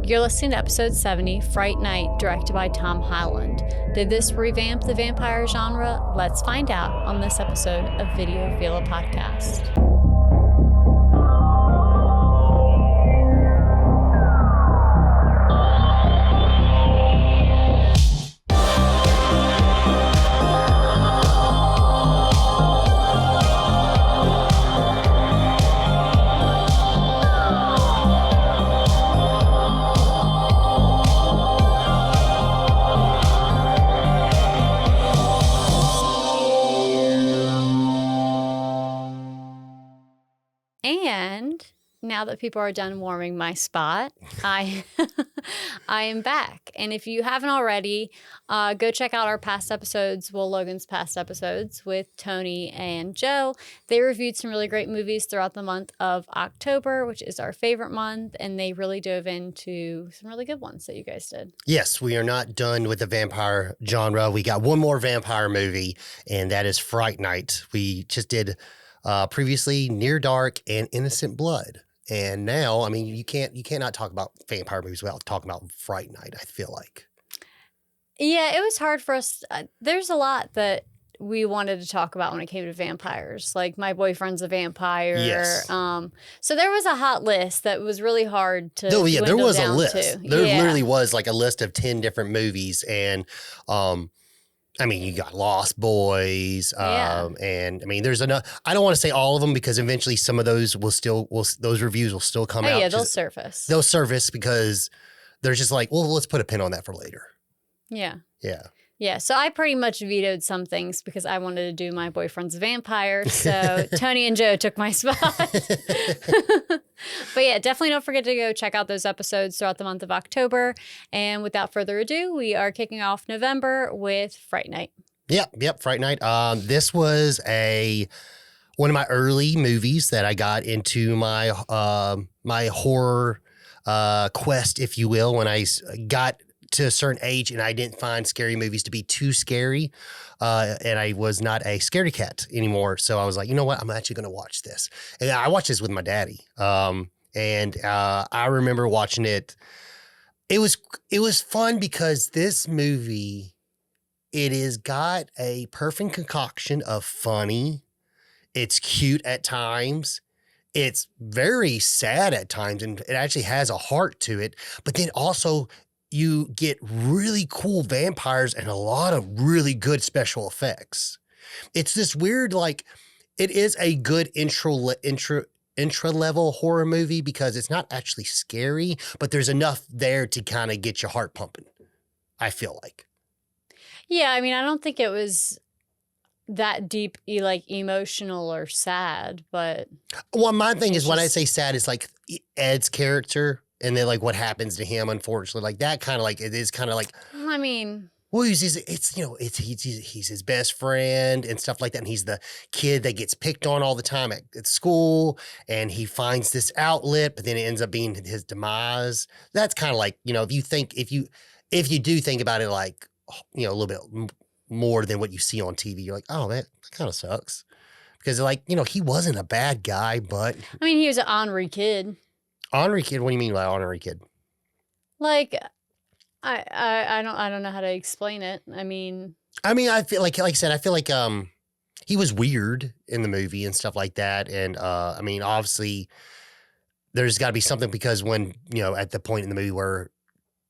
You're listening to episode 70, Fright Night, directed by Tom Holland. Did this revamp the vampire genre? Let's find out on this episode of Video Villa Podcast. And now that people are done warming my spot, I am back. And if you haven't already, go check out our past episodes, Will Logan's past episodes with Tony and Joe. They reviewed some really great movies throughout the month of October, which is our favorite month. And they really dove into some really good ones that you guys did. Yes, we are not done with the vampire genre. We got one more vampire movie, and that is Fright Night. We just did previously Near Dark and Innocent Blood. And now, I mean, you cannot talk about vampire movies without talking about Fright Night, I feel like. Yeah, it was hard for us. There's a lot that we wanted to talk about when it came to vampires. Like, my boyfriend's a vampire. Yes. So there was a hot list that was really hard to No, yeah, there was a down list. to. There literally was like a list of 10 different movies. And, I mean, you got Lost Boys, and I mean, there's enough. I don't want to say all of them because eventually some of those those reviews will still come out. Yeah, they'll surface. They'll surface because they're just like, well, let's put a pin on that for later. Yeah. Yeah. Yeah, so I pretty much vetoed some things because I wanted to do my boyfriend's vampire. So Tony and Joe took my spot. But yeah, definitely don't forget to go check out those episodes throughout the month of October. And without further ado, we are kicking off November with Fright Night. Yep, Fright Night. This was one of my early movies that I got into my my horror quest, if you will, when I got to a certain age and I didn't find scary movies to be too scary. And I was not a scaredy cat anymore. So I was like, you know what? I'm actually going to watch this. And I watched this with my daddy. And I remember watching it. It was fun because this movie, it has got a perfect concoction of funny. It's cute at times. It's very sad at times. And it actually has a heart to it. But then also, you get really cool vampires and a lot of really good special effects. It's this weird, like, it is a good intra-level horror movie because it's not actually scary, but there's enough there to kind of get your heart pumping, I feel like. Yeah, I mean, I don't think it was that deep, like, emotional or sad, but... Well, my thing is, when I say sad, it's like Ed's character... And then, like, what happens to him, unfortunately, like that kind of like, it is kind of like, I mean, well, he's his best friend and stuff like that. And he's the kid that gets picked on all the time at school. And he finds this outlet, but then it ends up being his demise. That's kind of like, if you do think about it, like, a little bit more than what you see on TV, you're like, oh, that kind of sucks. Because, like, he wasn't a bad guy, but. I mean, he was an ornery kid. Ornery kid? What do you mean by ornery kid? Like, I don't know how to explain it. I mean, I feel like I said, I feel like he was weird in the movie and stuff like that. And I mean, obviously, there's got to be something because when at the point in the movie where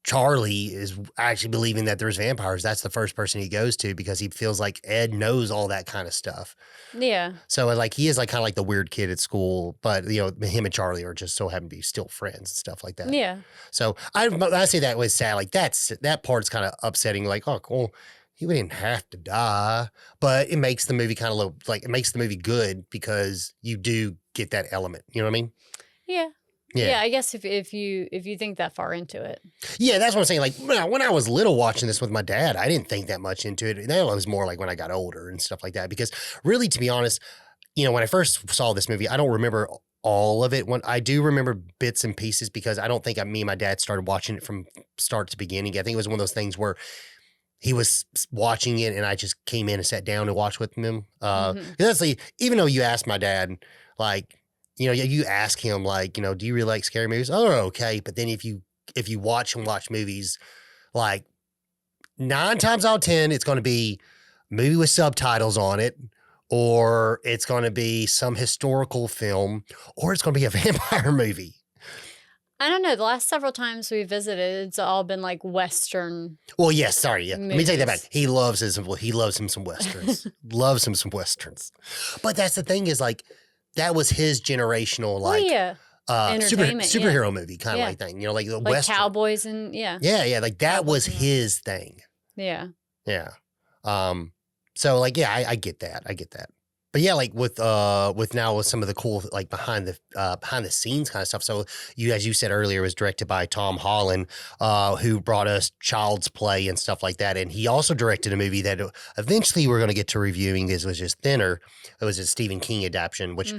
Charlie is actually believing that there's vampires, that's the first person he goes to because he feels like Ed knows all that kind of stuff. Yeah. So like he is like kind of like the weird kid at school, but him and Charlie are just so happen to be still friends and stuff like that. Yeah. So I say that was sad. Like that part's kind of upsetting. Like, oh, cool. He didn't have to die, but it makes the movie kind of look like it makes the movie good because you do get that element. You know what I mean? Yeah. Yeah, I guess if you think that far into it. Yeah, that's what I'm saying. Like when I was little watching this with my dad, I didn't think that much into it. That was more like when I got older and stuff like that. Because really, to be honest, when I first saw this movie, I don't remember all of it. When I do remember bits and pieces because I don't think me and my dad started watching it from start to beginning. I think it was one of those things where he was watching it and I just came in and sat down and watched with him. Honestly, even though you asked my dad, like, you ask him, like, do you really like scary movies? Oh, okay. But then if you if you watch movies, like 9 times out of 10, it's going to be a movie with subtitles on it, or it's going to be some historical film, or it's going to be a vampire movie. I don't know. The last several times we visited, it's all been like Western. Well, yes, sorry. Yeah. Movies. Let me take that back. He loves him some Westerns. Loves him some Westerns. But that's the thing is like, that was his generational, like, superhero movie kind of like thing. You know, like the like Western. cowboys and Yeah. Like that was his thing. Yeah. Yeah. So like, yeah, I get that. But yeah, like with some of the cool like behind the scenes kind of stuff. So as you said earlier, it was directed by Tom Holland, who brought us Child's Play and stuff like that. And he also directed a movie that eventually we're going to get to reviewing. This was just Thinner. It was a Stephen King adaptation, which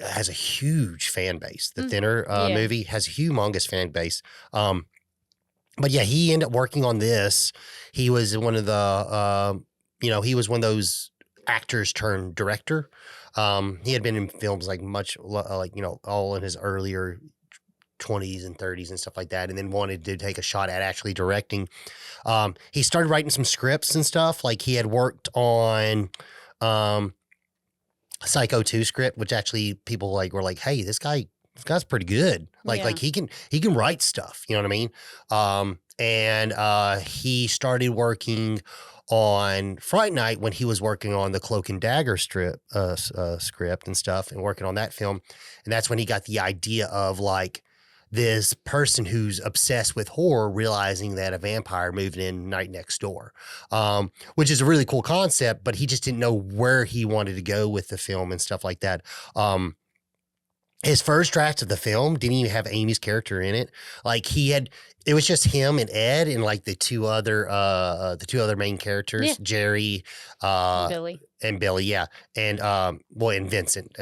has a huge fan base. The Thinner movie has a humongous fan base. But yeah, he ended up working on this. He was one of the he was one of those actors turned director. He had been in films like all in his earlier 20s and 30s and stuff like that, and then wanted to take a shot at actually directing. He started writing some scripts and stuff. Like he had worked on Psycho 2 script, which actually people like were like, hey, this guy's pretty good. Like he can write stuff, you know what I mean? And he started working on Fright Night when he was working on the Cloak and Dagger script and stuff, and working on that film. And that's when he got the idea of like this person who's obsessed with horror realizing that a vampire moved in right next door, which is a really cool concept, but he just didn't know where he wanted to go with the film and stuff like that. His first draft of the film didn't even have Amy's character in it. Like it was just him and Ed and like the two other main characters, Jerry, Billy, yeah, and and Vincent,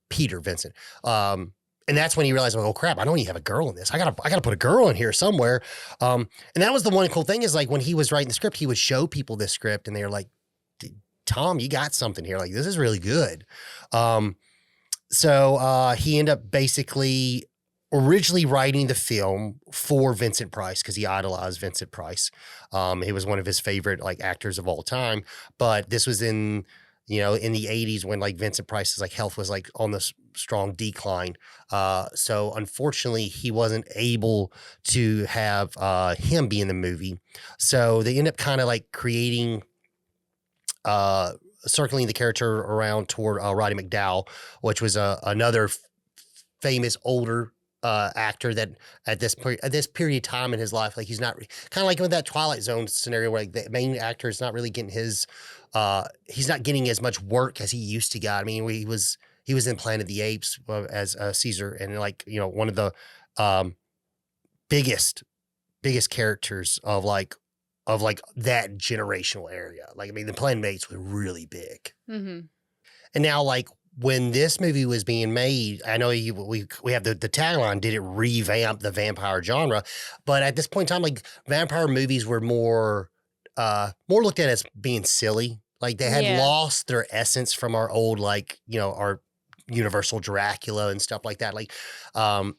Peter Vincent. And that's when he realized, oh crap, I don't even have a girl in this. I gotta put a girl in here somewhere. And that was the one cool thing is like when he was writing the script, he would show people this script and they were like, Tom, you got something here. Like this is really good. So he ended up basically originally writing the film for Vincent Price because he idolized Vincent Price. He was one of his favorite like actors of all time. But this was in the 80s when like Vincent Price's like health was like on the strong decline. So unfortunately he wasn't able to have him be in the movie. So they end up kind of like creating circling the character around toward Roddy McDowall, which was another famous older actor that at this period of time in his life, like he's not kind of like with that Twilight Zone scenario where like the main actor is not really getting he's not getting as much work as he used to get. I mean, he was in Planet of the Apes as Caesar, and like one of the biggest characters of that generational area. Like, I mean, the Planet of the Apes was really big. Mm-hmm. And now, like, when this movie was being made, I know we have the tagline, did it revamp the vampire genre? But at this point in time, like, vampire movies were more looked at as being silly. Like, they had lost their essence from our old, like, our Universal Dracula and stuff like that. Like,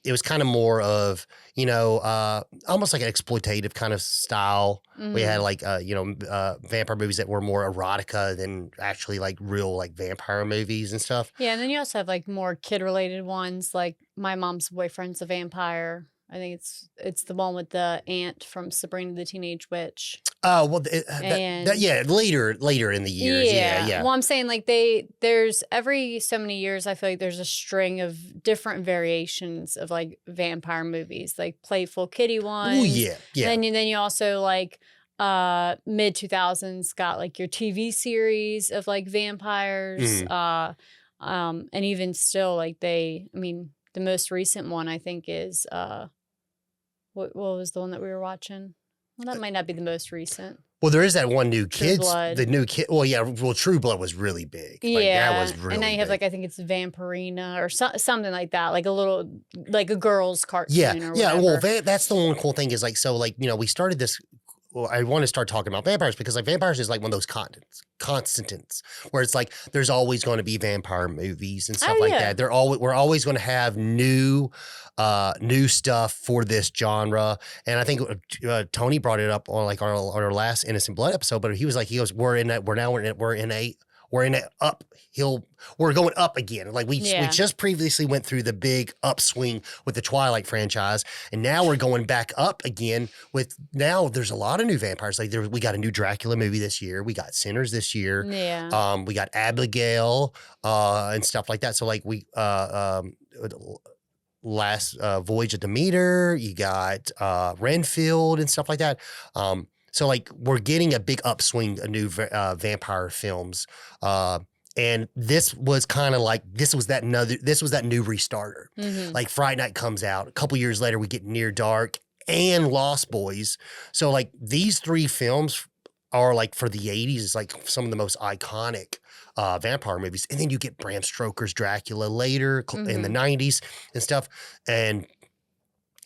it was kind of more of, almost like an exploitative kind of style. Mm-hmm. We had like, vampire movies that were more erotica than actually like real like vampire movies and stuff. Yeah. And then you also have like more kid related ones. Like My Mom's Boyfriend's a Vampire. I think it's the one with the aunt from Sabrina the Teenage Witch. Oh, well, later in the years. Yeah. Well, I'm saying like there's every so many years, I feel like there's a string of different variations of like vampire movies, like playful kiddie ones. Oh, yeah. Then you also like mid 2000s got like your TV series of like vampires. Mm. And even still like the most recent one I think is what was the one that we were watching? Well, that might not be the most recent. Well, there is that one new kids. The new kid. Well, yeah. Well, True Blood was really big. Like, that was really. And now you have like I think it's Vampirina or something like that, like a little like a girl's cartoon. Yeah, yeah. Well, that's the one cool thing is like so like we started this I want to start talking about vampires because like vampires is like one of those constants where it's like there's always going to be vampire movies and stuff like that. We're always going to have new stuff for this genre. And I think Tony brought it up on like our last Innocent Blood episode, but he goes, we're in an uphill. We're going up again. Like we just previously went through the big upswing with the Twilight franchise, and now we're going back up again with now there's a lot of new vampires. Like we got a new Dracula movie this year. We got Sinners this year. Yeah. We got Abigail and stuff like that. So like last Voyage of Demeter. You got Renfield and stuff like that. So like we're getting a big upswing of new vampire films. And this was kind of like this was that new restarter. Mm-hmm. Like Fright Night comes out. A couple years later we get Near Dark and Lost Boys. So like these three films are like for the 80s, it's like some of the most iconic vampire movies. And then you get Bram Stoker's Dracula later in the 90s and stuff. And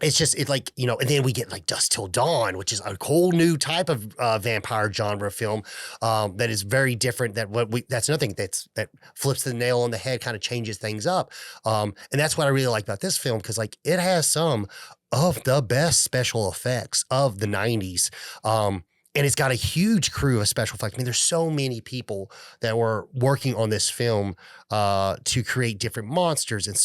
it's like, you know, and then we get like Dusk Till Dawn, which is a whole new type of vampire genre film that is very different. That's another thing that flips the nail on the head, kind of changes things up. And that's what I really like about this film, because like it has some of the best special effects of the 90s. And it's got a huge crew of special effects. I mean, there's so many people that were working on this film to create different monsters and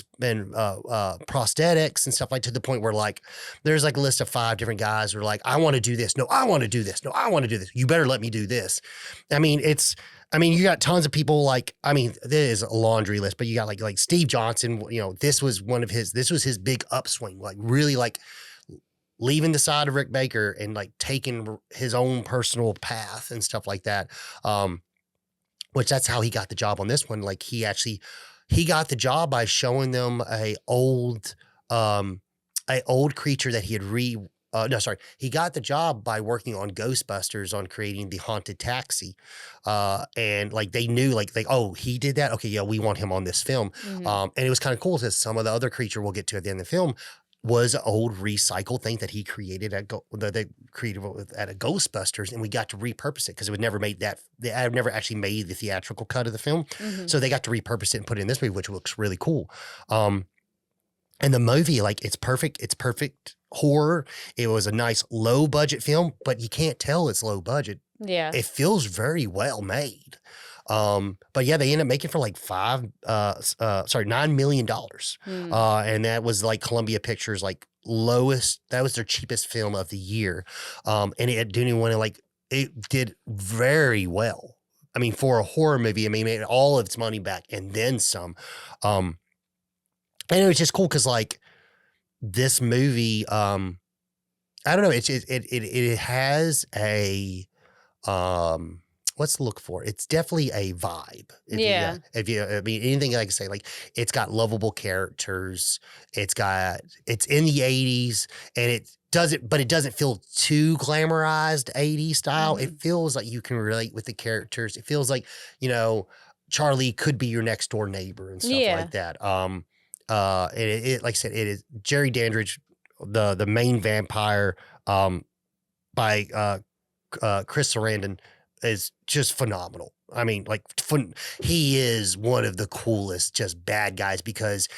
prosthetics and stuff, like to the point where like there's like a list of 5 different guys who are like, I want to do this. No, I want to do this. No, I want to do this. You better let me do this. I mean, you got tons of people like, I mean, there is a laundry list, but you got like Steve Johnson, you know, this was his big upswing, like really like leaving the side of Rick Baker and like taking his own personal path and stuff like that. Which that's how he got the job on this one. Like he got the job by showing them a old creature that he had he got the job by working on Ghostbusters on creating the haunted taxi. And like they knew oh, he did that. Okay. Yeah. We want him on this film. Mm-hmm. And it was kind of cool because some of the other creature we'll get to at the end of the film was an old recycled thing that he created at a Ghostbusters, and we got to repurpose it because it was never made I've never actually made the theatrical cut of the film. Mm-hmm. So they got to repurpose it and put it in this movie, which looks really cool. And the movie, like it's perfect horror. It was a nice low budget film, but you can't tell it's low budget. Yeah. It feels very well made. But yeah, they ended up making for like $9 million. And that was like Columbia Pictures, like that was their cheapest film of the year. And it didn't want to it did very well. I mean, for a horror movie, I mean, it made all of its money back and then some. And it was just cool because like this movie, I don't know, it has a, what's to look for? It's definitely a vibe. I mean, anything I can say, like it's got lovable characters. It's in the 80s, and it doesn't feel too glamorized 80s style. Mm-hmm. It feels like you can relate with the characters. It feels like, you know, Charlie could be your next door neighbor and stuff like that. It like I said, it is Jerry Dandrige, the main vampire, by Chris Sarandon, is just phenomenal. I mean, like he is one of the coolest just bad guys because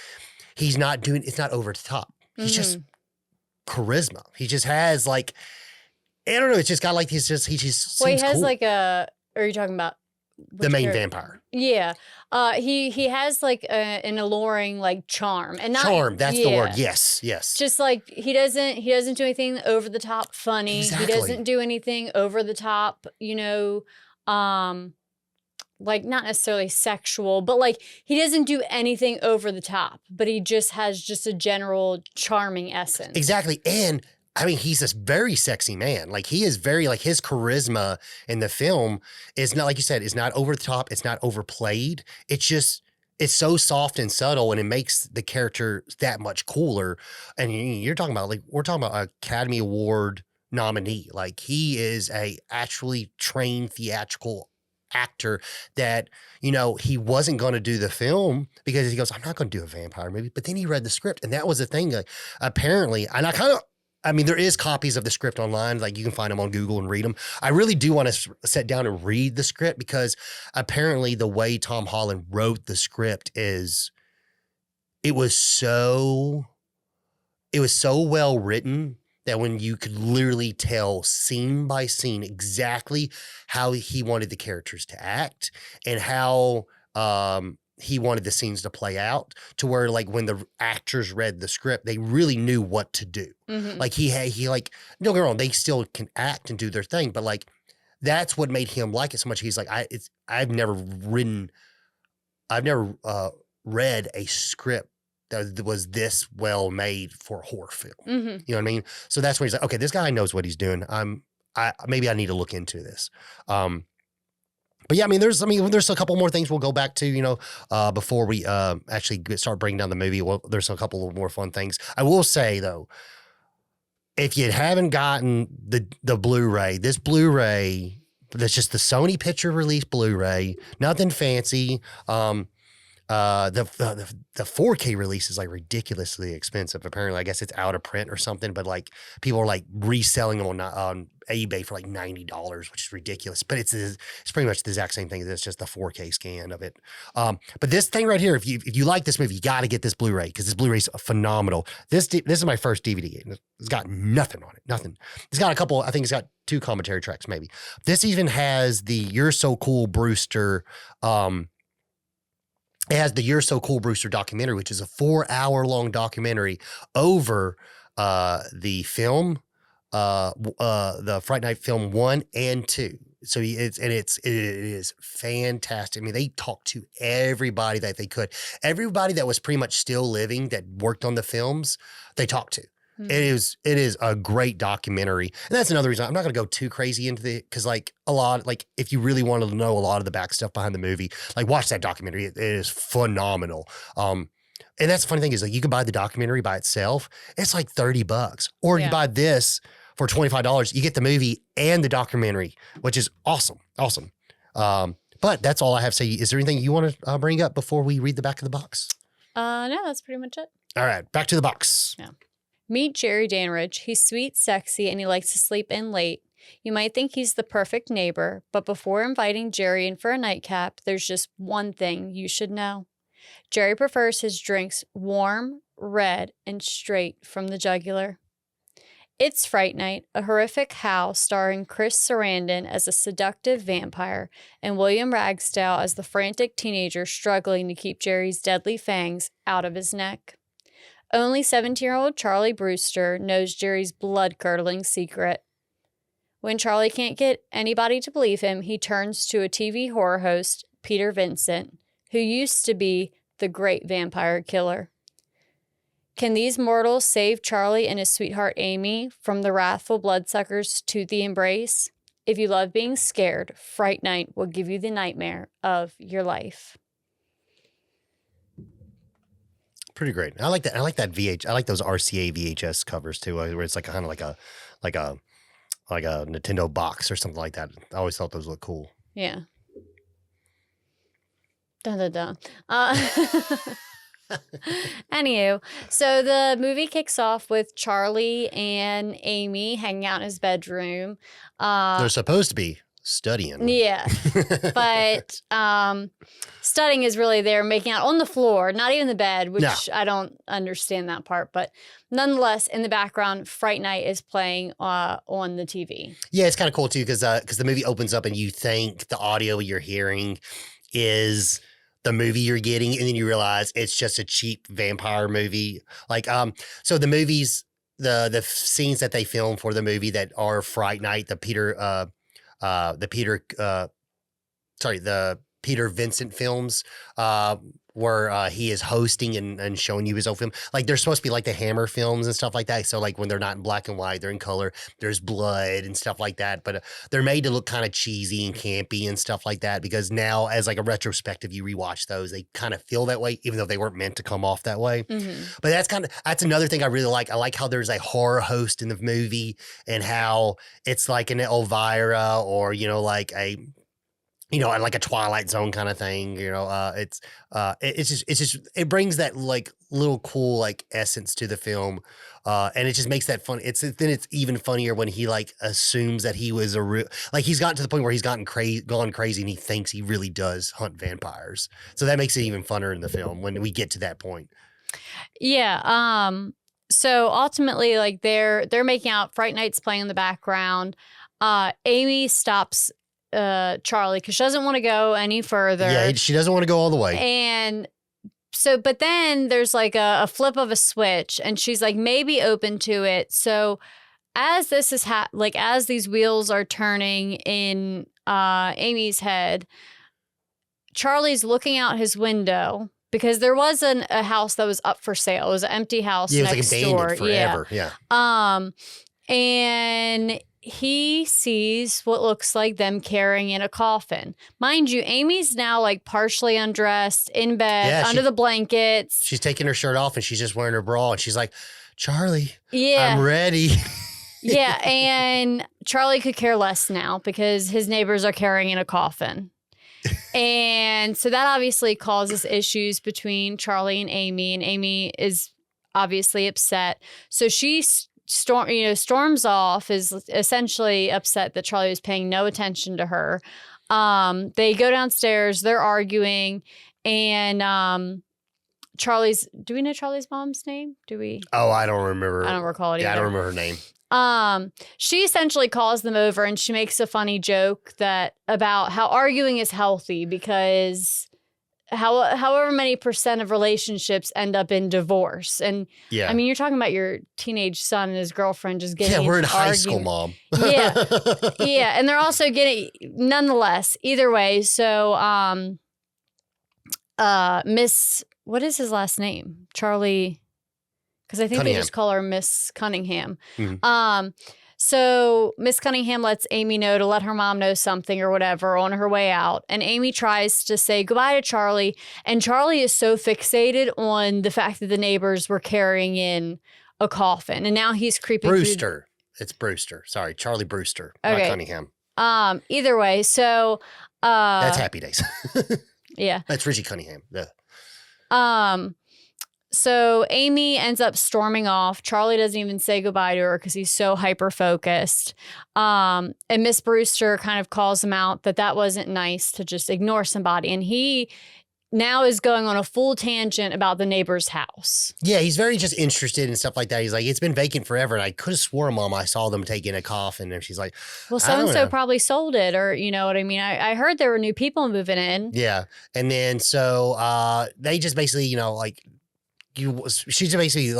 it's not over the top. He's just charisma. He just has like, I don't know. It's just got like he just he has cool. Like are you talking about the main vampire? Yeah. He has like an alluring like charm and not charm. That's the word. Yes. Just like he doesn't do anything over the top funny. Exactly. He doesn't do anything over the top, you know, like not necessarily sexual, but like he doesn't do anything over the top, but he just has just a general charming essence. Exactly. And I mean, he's this very sexy man. Like he is very like his charisma in the film is not, like you said, is not over the top. It's not overplayed. It's so soft and subtle, and it makes the character that much cooler. And you're talking about we're talking about an Academy Award nominee. Like he is a actually trained theatrical actor that, you know, he wasn't going to do the film because he goes, I'm not going to do a vampire movie. But then he read the script, and that was the thing. Apparently, and I kind of I mean, there is copies of the script online. Like you can find them on Google and read them. I really do want to sit down and read the script because apparently the way Tom Holland wrote the script it was so well written that when you could literally tell scene by scene exactly how he wanted the characters to act and how he wanted the scenes to play out to where like when the actors read the script, they really knew what to do. Mm-hmm. Like he like, don't get me wrong, they still can act and do their thing, but like that's what made him like it so much. He's like, I've never read a script that was this well made for a horror film. Mm-hmm. You know what I mean? So that's when he's like, okay, this guy knows what he's doing. Maybe I need to look into this. But yeah, there's a couple more things we'll go back to, before we actually start breaking down the movie. Well, there's a couple of more fun things. I will say though, if you haven't gotten the Blu-ray, this Blu-ray, that's just the Sony Picture Release Blu-ray, nothing fancy. The 4K release is like ridiculously expensive. Apparently, I guess it's out of print or something, but like people are like reselling them on eBay for like $90, which is ridiculous. But it's pretty much the exact same thing. It's just the 4K scan of it. But this thing right here, if you like this movie, you got to get this Blu-ray because this Blu-ray is phenomenal. This is my first DVD. It's got nothing on it. Nothing. It's got a couple. I think it's got 2 commentary tracks maybe. This even has the "You're So Cool, Brewster." It has the "You're So Cool, Brewster" documentary, which is a 4-hour-long documentary over the film, the Fright Night film 1 and 2. So it is fantastic. I mean, they talked to everybody that they could. Everybody that was pretty much still living that worked on the films, they talked to. Mm-hmm. It is a great documentary. And that's another reason I'm not going to go too crazy into because like a lot, like if you really wanted to know a lot of the back stuff behind the movie, like watch that documentary. It is phenomenal. And that's the funny thing is like you can buy the documentary by itself. It's like $30 or you buy this for $25. You get the movie and the documentary, which is awesome. Awesome. But that's all I have to say. Is there anything you want to bring up before we read the back of the box? No, that's pretty much it. All right. Back to the box. Yeah. Meet Jerry Dandrige. He's sweet, sexy, and he likes to sleep in late. You might think he's the perfect neighbor, but before inviting Jerry in for a nightcap, there's just one thing you should know. Jerry prefers his drinks warm, red, and straight from the jugular. It's Fright Night, a horrific howl starring Chris Sarandon as a seductive vampire and William Ragsdale as the frantic teenager struggling to keep Jerry's deadly fangs out of his neck. Only 17-year-old Charlie Brewster knows Jerry's blood-curdling secret. When Charlie can't get anybody to believe him, he turns to a TV horror host, Peter Vincent, who used to be the great vampire killer. Can these mortals save Charlie and his sweetheart Amy from the wrathful bloodsuckers' toothy embrace? If you love being scared, Fright Night will give you the nightmare of your life. Pretty great. I like that. I like that I like those RCA VHS covers too, where it's like kind of like a Nintendo box or something like that. I always thought those looked cool. Yeah. Dun dun dun. Anywho, so the movie kicks off with Charlie and Amy hanging out in his bedroom. They're supposed to be studying. Yeah. But studying is really they're making out on the floor, not even the bed, which I don't understand that part. But nonetheless, in the background, Fright Night is playing on the TV. Yeah, it's kind of cool too because the movie opens up and you think the audio you're hearing is the movie you're getting, and then you realize it's just a cheap vampire movie. Like, so the movies, the scenes that they film for the movie that are Fright Night, the Peter Vincent films, where he is hosting and showing you his own film. Like they're supposed to be like the Hammer films and stuff like that. So like when they're not in black and white, they're in color. There's blood and stuff like that. But they're made to look kind of cheesy and campy and stuff like that. Because now, as like a retrospective, you rewatch those, they kind of feel that way, even though they weren't meant to come off that way. Mm-hmm. But that's another thing I really like. I like how there's a horror host in the movie and how it's like an Elvira or like a. Like a Twilight Zone kind of thing, it brings that like little cool like essence to the film. And it just makes that fun. Then it's even funnier when he like assumes that he was like he's gotten to the point where he's gone crazy and he thinks he really does hunt vampires. So that makes it even funner in the film when we get to that point. Yeah. So ultimately, like they're making out. Fright Night's playing in the background. Amy stops Charlie because she doesn't want to go any further. Yeah, she doesn't want to go all the way. And so, but then there's like a flip of a switch, and she's like maybe open to it. So as this is as these wheels are turning in Amy's head, Charlie's looking out his window because there was a house that was up for sale. It was an empty house. Yeah, it was next like abandoned door. forever. Yeah. And he sees what looks like them carrying in a coffin. Mind you, Amy's now like partially undressed in bed under the blankets. She's taking her shirt off and she's just wearing her bra and she's like, Charlie, I'm ready. Yeah, and Charlie could care less now because his neighbors are carrying in a coffin. And so that obviously causes issues between Charlie and Amy is obviously upset. So she storms off, is essentially upset that Charlie was paying no attention to her. They go downstairs, they're arguing, and Charlie's, do we know Charlie's mom's name? Do we? Oh, I don't remember. I don't recall it either. Yeah, I don't remember her name. She essentially calls them over and she makes a funny joke about how arguing is healthy because however many % of relationships end up in divorce. And yeah, I mean, you're talking about your teenage son and his girlfriend just getting we're in high school, Mom. Yeah. Yeah. And they're also getting, nonetheless, either way. So, what is his last name? Charlie. Because I think Cunningham. they just call her Miss Cunningham. Mm-hmm. So Miss Cunningham lets Amy know to let her mom know something or whatever on her way out. And Amy tries to say goodbye to Charlie. And Charlie is so fixated on the fact that the neighbors were carrying in a coffin. And now he's creeping Brewster. It's Brewster. Sorry, Charlie Brewster, not Cunningham. Either way, so... That's Happy Days. Yeah. That's Richie Cunningham. Yeah. So Amy ends up storming off. Charlie doesn't even say goodbye to her because he's so hyper-focused. And Miss Brewster kind of calls him out that wasn't nice to just ignore somebody. And he now is going on a full tangent about the neighbor's house. Yeah, he's very just interested in stuff like that. He's like, it's been vacant forever. And I could have sworn, Mom, I saw them take in a coffin. And she's like, well, so-and-so probably sold it, or you know what I mean? I heard there were new people moving in. Yeah. And then so they just basically, she just basically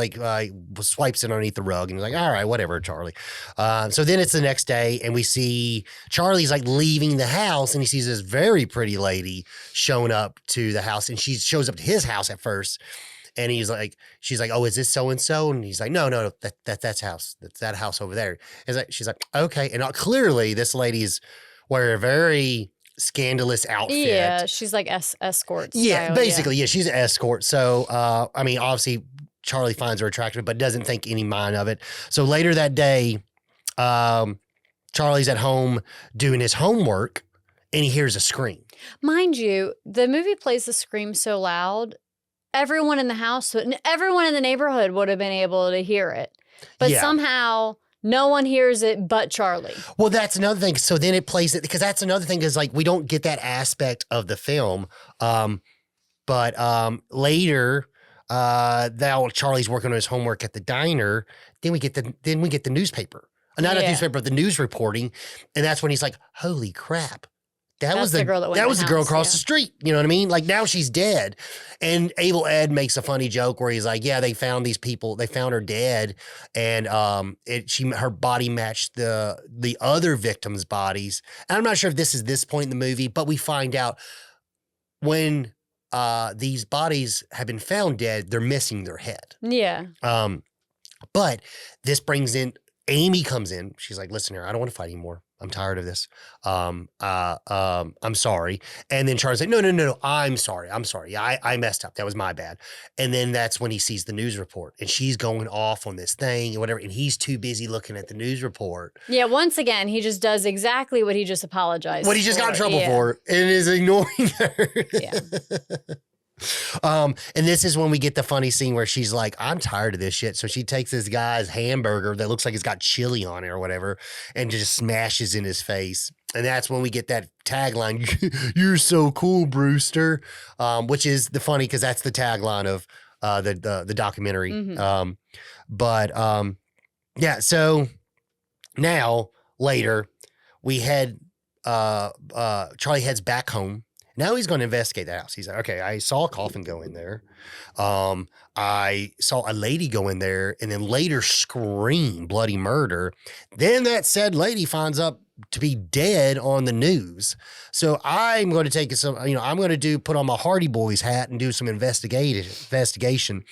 swipes it underneath the rug and is like, all right, whatever, Charlie. So then it's the next day and we see Charlie's like leaving the house and he sees this very pretty lady showing up to the house and she shows up to his house at first. And she's like, oh, is this so-and-so? And he's like, no, that's house. That's that house over there. She's like, okay. And clearly this lady's wearing a very scandalous outfit. Yeah, she's like escort Yeah, style, basically, yeah, she's an escort. So, I mean, obviously, Charlie finds her attractive, but doesn't think any mind of it. So later that day, Charlie's at home doing his homework, and he hears a scream. Mind you, the movie plays the scream so loud, everyone in the house, everyone in the neighborhood would have been able to hear it. But somehow... no one hears it but Charlie. Well, that's another thing. So then it plays it because that's another thing is like we don't get that aspect of the film. But later, now Charlie's working on his homework at the diner. Then we get the newspaper. Not a newspaper, but the news reporting, and that's when he's like, "Holy crap!" That was the girl across the street. You know what I mean? Like now she's dead. And Able Ed makes a funny joke where he's like, yeah, they found these people. They found her dead. And her body matched the other victims' bodies. And I'm not sure if this is this point in the movie, but we find out when these bodies have been found dead, they're missing their head. Yeah. But this brings in, Amy comes in. She's like, listen here, I don't want to fight anymore. I'm tired of this. I'm sorry. And then Charlie's like, no, I'm sorry. Yeah, I messed up. That was my bad. And then that's when he sees the news report and she's going off on this thing and whatever. And he's too busy looking at the news report. Yeah. Once again, he just does exactly what he just apologized for. What he just got in trouble for and is ignoring her. Yeah. And this is when we get the funny scene where she's like, I'm tired of this shit. So she takes this guy's hamburger that looks like it's got chili on it or whatever and just smashes in his face. And that's when we get that tagline, "You're so cool, Brewster," which is the funny because that's the tagline of the documentary. Mm-hmm. Yeah, so now later we head Charlie heads back home. Now he's going to investigate the house. He's like, okay, I saw a coffin go in there. I saw a lady go in there and then later scream bloody murder. Then that said lady finds up to be dead on the news. So I'm going to take some, I'm going to put on my Hardy Boys hat and do some investigation.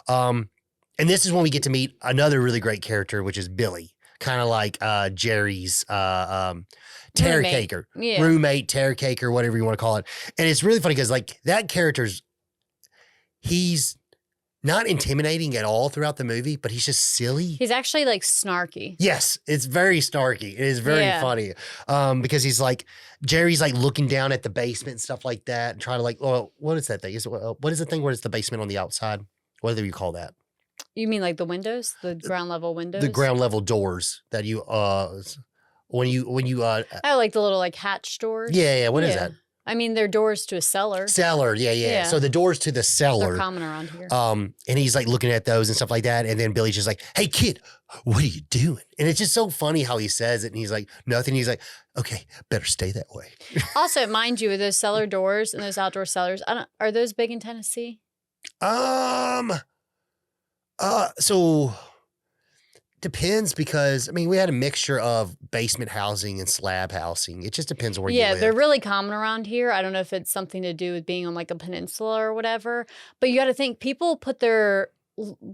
And this is when we get to meet another really great character, which is Billy, kind of like Jerry's terror caker, roommate, terror caker, whatever you want to call it. And it's really funny because like that character's, he's not intimidating at all throughout the movie, but he's just silly. He's actually like snarky. Yes, it's very snarky. It is very funny because he's like, Jerry's like looking down at the basement and stuff like that and trying to like, oh, what is that thing? What is the thing where it's the basement on the outside? What do you call that? You mean like the windows, the ground level windows? The ground level doors that you when you like the little like hatch doors. Yeah. What is that? I mean, they're doors to a cellar. Cellar, yeah. So the doors to the cellar. They're common around here. And he's like looking at those and stuff like that. And then Billy's just like, "Hey kid, what are you doing?" And it's just so funny how he says it. And he's like, "Nothing." He's like, "Okay, better stay that way." Also, mind you, those cellar doors and those outdoor cellars, are those big in Tennessee? So depends because, I mean, we had a mixture of basement housing and slab housing. It just depends on where you live. Yeah, they're really common around here. I don't know if it's something to do with being on like a peninsula or whatever, but you got to think people put their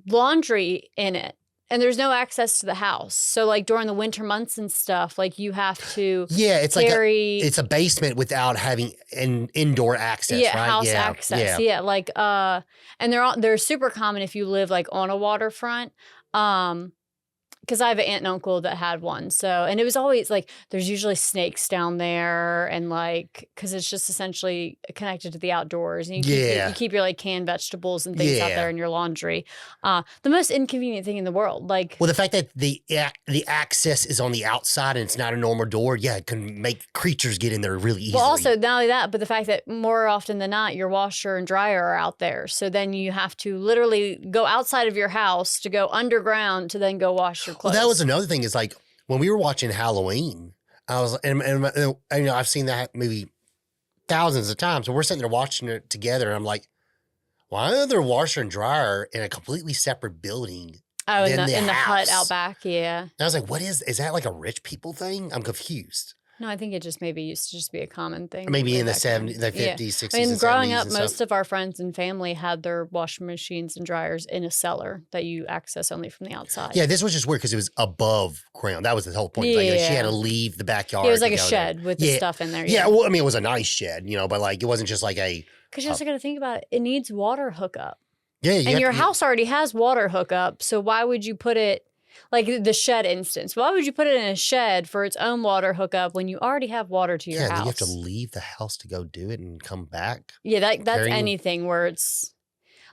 laundry in it and there's no access to the house. So like during the winter months and stuff, like you have to it's carry... it's a basement without having an indoor access, right? House access. Yeah, like and they're super common if you live like on a waterfront. Because I have an aunt and uncle that had one. So, and it was always like, there's usually snakes down there and like, because it's just essentially connected to the outdoors. And you keep your like canned vegetables and things out there in your laundry. The most inconvenient thing in the world. Like, well, the fact that the access is on the outside and it's not a normal door, it can make creatures get in there really easily. Well, also, not only that, but the fact that more often than not, your washer and dryer are out there. So then you have to literally go outside of your house to go underground to then go wash your clothes. Well, that was another thing is like when we were watching Halloween, I was, and I've seen that movie thousands of times. And we're sitting there watching it together. And I'm like, why are there washer and dryer in a completely separate building? Oh, in the hut out back. Yeah. And I was like, is that like a rich people thing? I'm confused. No, I think it just maybe used to just be a common thing. Maybe in the 70s, the 50s, 60s, I mean, growing up, and most of our friends and family had their washing machines and dryers in a cellar that you access only from the outside. Yeah, this was just weird because it was above ground. That was the whole point. Yeah. Like, she had to leave the backyard. It was like a shed with the stuff in there. Yeah, well, I mean, it was a nice shed, but like it wasn't just like a... Because you also got to think about it. It needs water hookup. Yeah. And your house already has water hookup, so why would you put it... Like the shed instance. Why would you put it in a shed for its own water hookup when you already have water to your house? Yeah, you have to leave the house to go do it and come back. Yeah, that's anything where it's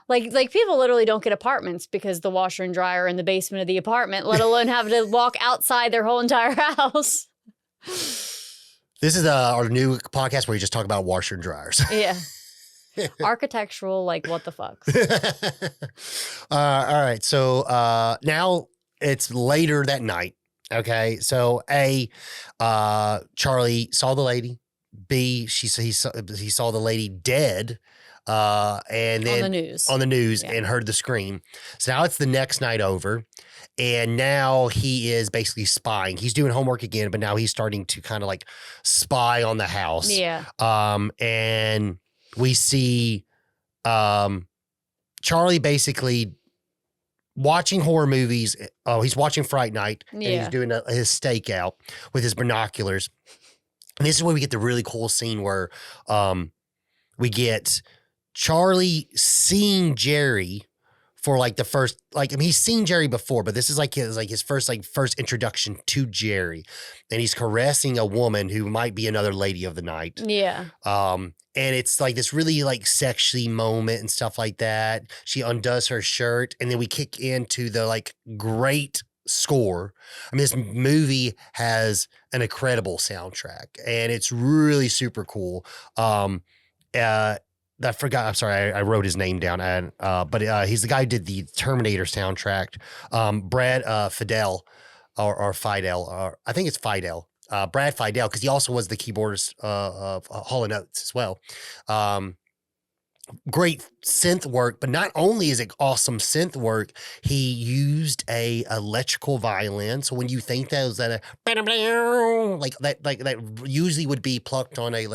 like people literally don't get apartments because the washer and dryer are in the basement of the apartment, let alone having to walk outside their whole entire house. This is our new podcast where we just talk about washer and dryers. Yeah. Architectural, like what the fuck. All right, so now... It's later that night. Okay. So Charlie saw the lady. B, he saw the lady dead. And then on the news and heard the scream. So now it's the next night over. And now he is basically spying. He's doing homework again, but now he's starting to kind of like spy on the house. Yeah. And we see Charlie basically watching horror movies. Oh, he's watching Fright Night and he's doing his stakeout with his binoculars. And this is where we get the really cool scene where we get Charlie seeing Jerry for like the first, like, I mean, he's seen Jerry before, but this is like his first introduction to Jerry, and he's caressing a woman who might be another lady of the night. Yeah. And it's like this really like sexy moment and stuff like that. She undoes her shirt, and then we kick into the like great score. I mean, this movie has an incredible soundtrack, and it's really super cool. I forgot. I'm sorry. I wrote his name down. But he's the guy who did the Terminator soundtrack. Brad Fidel, or Fidel, or I think it's Fidel. Brad Fidel, because he also was the keyboardist of Hall & Oates as well. Great synth work, but not only is it awesome synth work, he used a electrical violin. So when you think that was that that usually would be plucked on a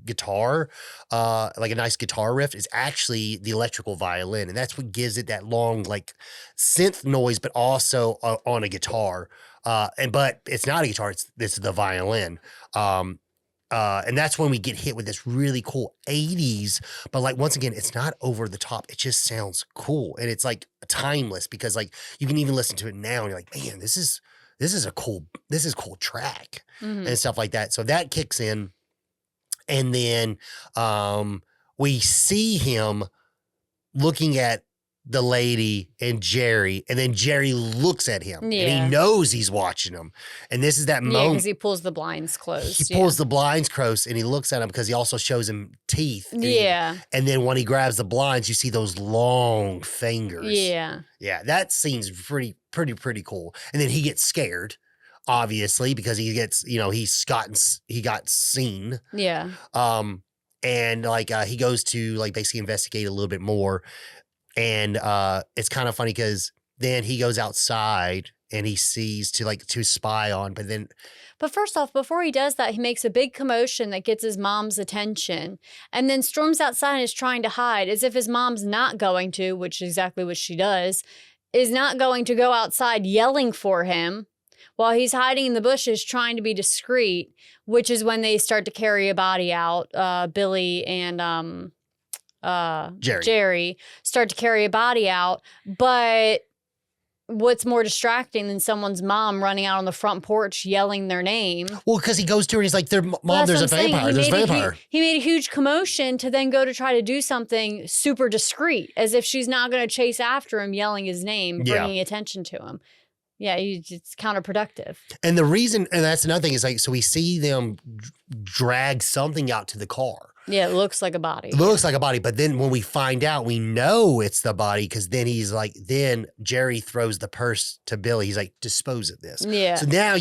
guitar, like a nice guitar riff, is actually the electrical violin, and that's what gives it that long like synth noise, but also on a guitar. But it's not a guitar; it's the violin. And that's when we get hit with this really cool 80s, but like, once again, it's not over the top. It just sounds cool. And it's like timeless, because like you can even listen to it now and you're like, man, this is a cool track and stuff like that. So that kicks in. And then, we see him looking at the lady and Jerry, and then Jerry looks at him, and he knows he's watching him. And this is that moment. Because he pulls the blinds closed. He pulls the blinds closed, and he looks at him because he also shows him teeth. And then when he grabs the blinds, you see those long fingers. Yeah, that scene's pretty cool. And then he gets scared, obviously, because he gets, he got seen. Yeah. And like he goes to like basically investigate a little bit more. And it's kind of funny because then he goes outside and he sees to spy on, but first off, before he does that, he makes a big commotion that gets his mom's attention, and then storms outside and is trying to hide, as if his mom's not going to, which is exactly what she does, is not going to go outside yelling for him while he's hiding in the bushes trying to be discreet, which is when they start to carry a body out, Billy and Jerry start to carry a body out. But what's more distracting than someone's mom running out on the front porch yelling their name? Well, because he goes to her and he's like, Mom, there's a vampire. There's a vampire. He made a huge commotion to then go to try to do something super discreet, as if she's not going to chase after him yelling his name, bringing attention to him. Yeah, it's counterproductive. And the reason, and that's another thing, is like, so we see them drag something out to the car. Yeah, it looks like a body. It looks like a body. But then when we find out, we know it's the body, because then then Jerry throws the purse to Billy. He's like, dispose of this. Yeah. So now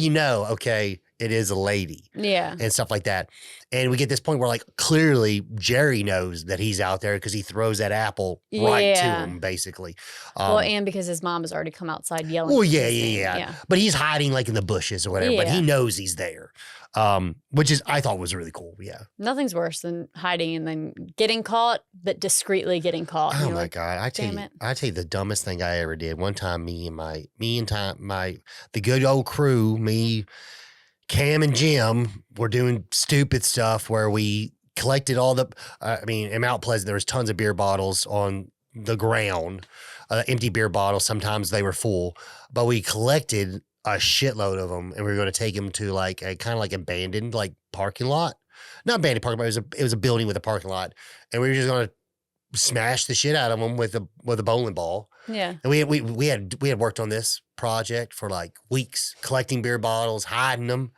okay, it is a lady. Yeah. And stuff like that. And we get this point where like clearly Jerry knows that he's out there because he throws that apple right to him, basically. And because his mom has already come outside yelling. Well, yeah. But he's hiding like in the bushes or whatever, but he knows he's there. Which I thought was really cool. Yeah. Nothing's worse than hiding and then getting caught, but discreetly getting caught. Oh my God. I tell you the dumbest thing I ever did. One time the good old crew, me, Cam and Jim, were doing stupid stuff where we collected all in Mount Pleasant, there was tons of beer bottles on the ground, empty beer bottles. Sometimes they were full, but we collected a shitload of them, and we were going to take them to like a kind of like abandoned like parking lot. Not abandoned parking lot, it was a building with a parking lot, and we were just going to smash the shit out of them with a bowling ball. Yeah. And we had worked on this project for like weeks, collecting beer bottles, hiding them,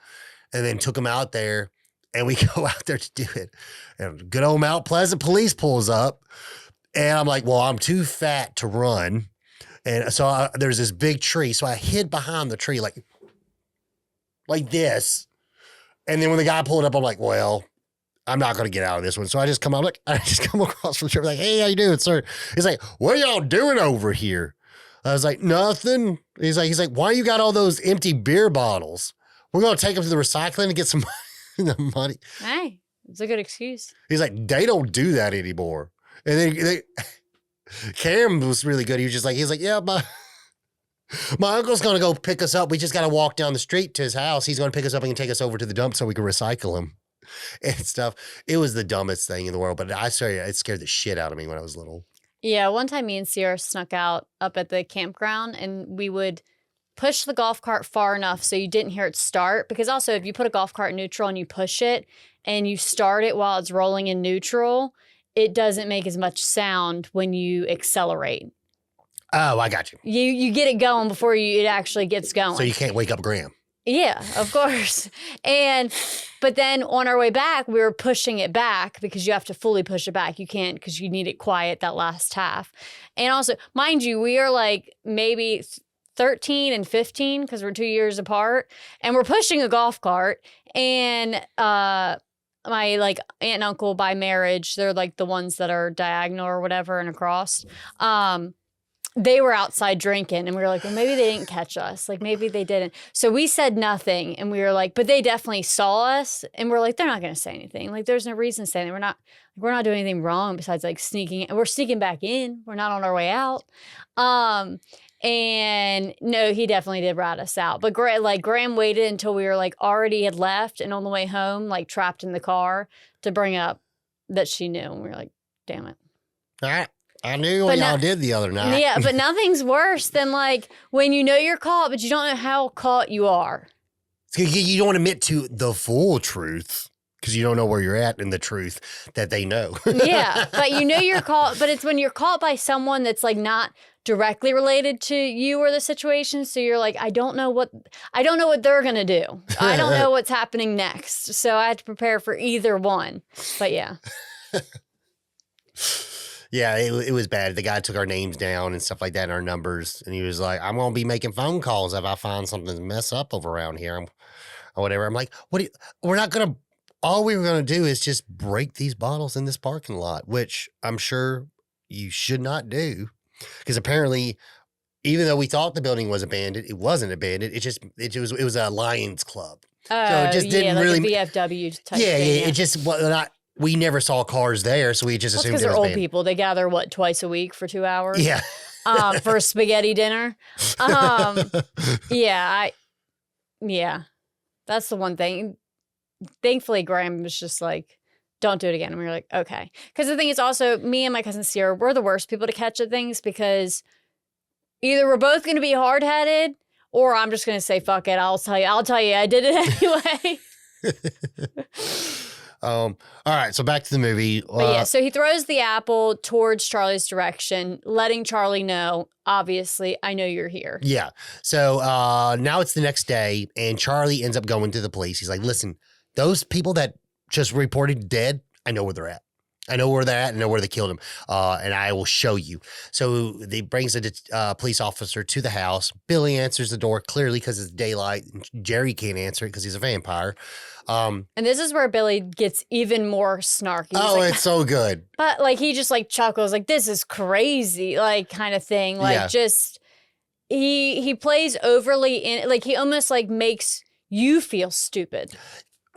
and then took them out there, and we go out there to do it. And good old Mount Pleasant police pulls up, and I'm like, well, I'm too fat to run. And so there's this big tree. So I hid behind the tree like this. And then when the guy pulled up, I'm like, well, I'm not going to get out of this one. So I just come across from the tree like, hey, how you doing, sir? He's like, what are y'all doing over here? I was like, nothing. He's like, why you got all those empty beer bottles? We're going to take them to the recycling and get some money. Hey, it's a good excuse. He's like, they don't do that anymore. And then Cam was really good. He's like, yeah, my uncle's going to go pick us up. We just got to walk down the street to his house. He's going to pick us up and take us over to the dump so we can recycle him and stuff. It was the dumbest thing in the world, but it scared the shit out of me when I was little. Yeah, one time me and Sierra snuck out up at the campground, and we would push the golf cart far enough so you didn't hear it start. Because also, if you put a golf cart in neutral and you push it and you start it while it's rolling in neutral, it doesn't make as much sound when you accelerate. Oh, I got you. You get it going before it actually gets going. So you can't wake up Graham. Yeah, of course. But then on our way back, we were pushing it back because you have to fully push it back. You can't because you need it quiet that last half. And also, mind you, we are like maybe 13 and 15 because we're 2 years apart, and we're pushing a golf cart. And my like aunt and uncle by marriage, they're like the ones that are diagonal or whatever and across. They were outside drinking, and we were like, well, maybe they didn't catch us. Like, maybe they didn't. So we said nothing, and we were like, but they definitely saw us, and we're like, they're not going to say anything. Like, there's no reason to say anything. We're not doing anything wrong besides like sneaking. And we're sneaking back in. We're not on our way out. And no, he definitely did rat us out. But Graham waited until we were like already had left and on the way home, like trapped in the car to bring up that she knew. And we were like, damn it. All right. I knew what y'all did the other night. Yeah, but nothing's worse than like when you know you're caught, but you don't know how caught you are. You don't admit to the full truth because you don't know where you're at in the truth that they know. Yeah, but you know you're caught, but it's when you're caught by someone that's like not directly related to you or the situation. So you're like, I don't know what they're going to do. I don't know what's happening next. So I had to prepare for either one. But yeah. Yeah, it was bad. The guy took our names down and stuff like that and our numbers. And he was like, I'm going to be making phone calls if I find something mess up over around here or whatever. I'm like, we're not going to, all we were going to do is just break these bottles in this parking lot, which I'm sure you should not do. Because apparently, even though we thought the building was abandoned, it wasn't abandoned. It was a Lions Club. So it just didn't like really. a VFW type yeah, thing. Yeah, it just was not. We never saw cars there, so we just assumed because it was they're old abandoned. people. They gather twice a week for 2 hours. Yeah. For a spaghetti dinner. Yeah, that's the one thing. Thankfully, Graham was just like, don't do it again. And we were like, okay. Because the thing is also, me and my cousin Sierra, we're the worst people to catch at things because either we're both going to be hard-headed or I'm just going to say, fuck it. I'll tell you, I did it anyway. All right, so back to the movie. But so he throws the apple towards Charlie's direction, letting Charlie know, obviously, I know you're here. Yeah. So now it's the next day, and Charlie ends up going to the police. He's like, listen, those people that just reported dead, I know where they're at. I know where they're at and know where they killed him, and I will show you. So they brings a police officer to the house. Billy answers the door clearly because it's daylight. Jerry can't answer it because he's a vampire. And this is where Billy gets even more snarky. It's so good. But like he just like chuckles like this is crazy, like kind of thing. Like just he plays overly in, like he almost like makes you feel stupid.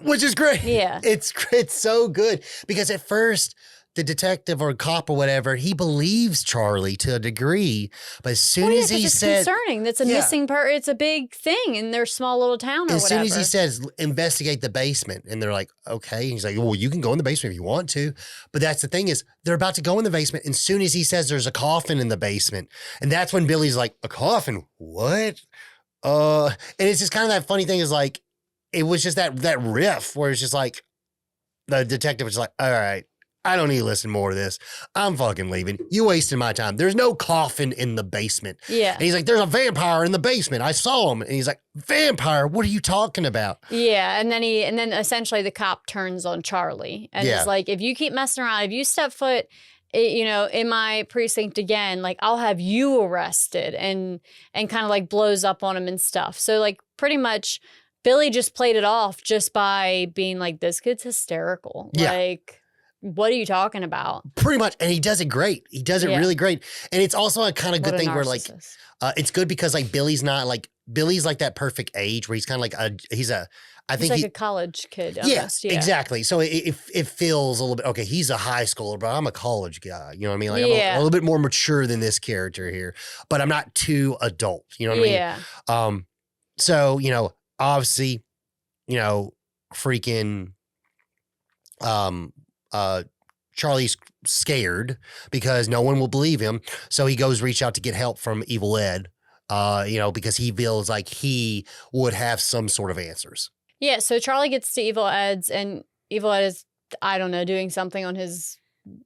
Which is great. Yeah. It's so good because at first the detective or cop or whatever, he believes Charlie to a degree, but as soon as he says, concerning, that's a missing part. It's a big thing in their small little town or whatever. As soon as he says, investigate the basement, and they're like, okay. And he's like, well, you can go in the basement if you want to. But that's the thing is, they're about to go in the basement. And as soon as he says there's a coffin in the basement, and that's when Billy's like, a coffin? What? And it's just kind of that funny thing is like, it was just that riff where it's just like, the detective was like, all right, I don't need to listen more to this. I'm fucking leaving. You wasted my time. There's no coffin in the basement. Yeah. And he's like, there's a vampire in the basement. I saw him. And he's like, vampire? What are you talking about? Yeah. And then essentially the cop turns on Charlie and is like, if you keep messing around, if you step foot, in my precinct again, like I'll have you arrested and kind of like blows up on him and stuff. So like pretty much Billy just played it off just by being like, this kid's hysterical. Yeah. Like, what are you talking about? Pretty much. And he does it great. He does it really great. And it's also a kind of good thing where like, it's good because like Billy's like that perfect age where he's kind of like he's like a college kid. Almost. Yeah, exactly. So it feels a little bit, okay, he's a high schooler, but I'm a college guy. You know what I mean? Like I'm a little bit more mature than this character here, but I'm not too adult. You know what I mean? So, obviously, freaking Charlie's scared because no one will believe him. So he goes reach out to get help from Evil Ed, because he feels like he would have some sort of answers. Yeah, so Charlie gets to Evil Ed's, and Evil Ed is, I don't know, doing something on his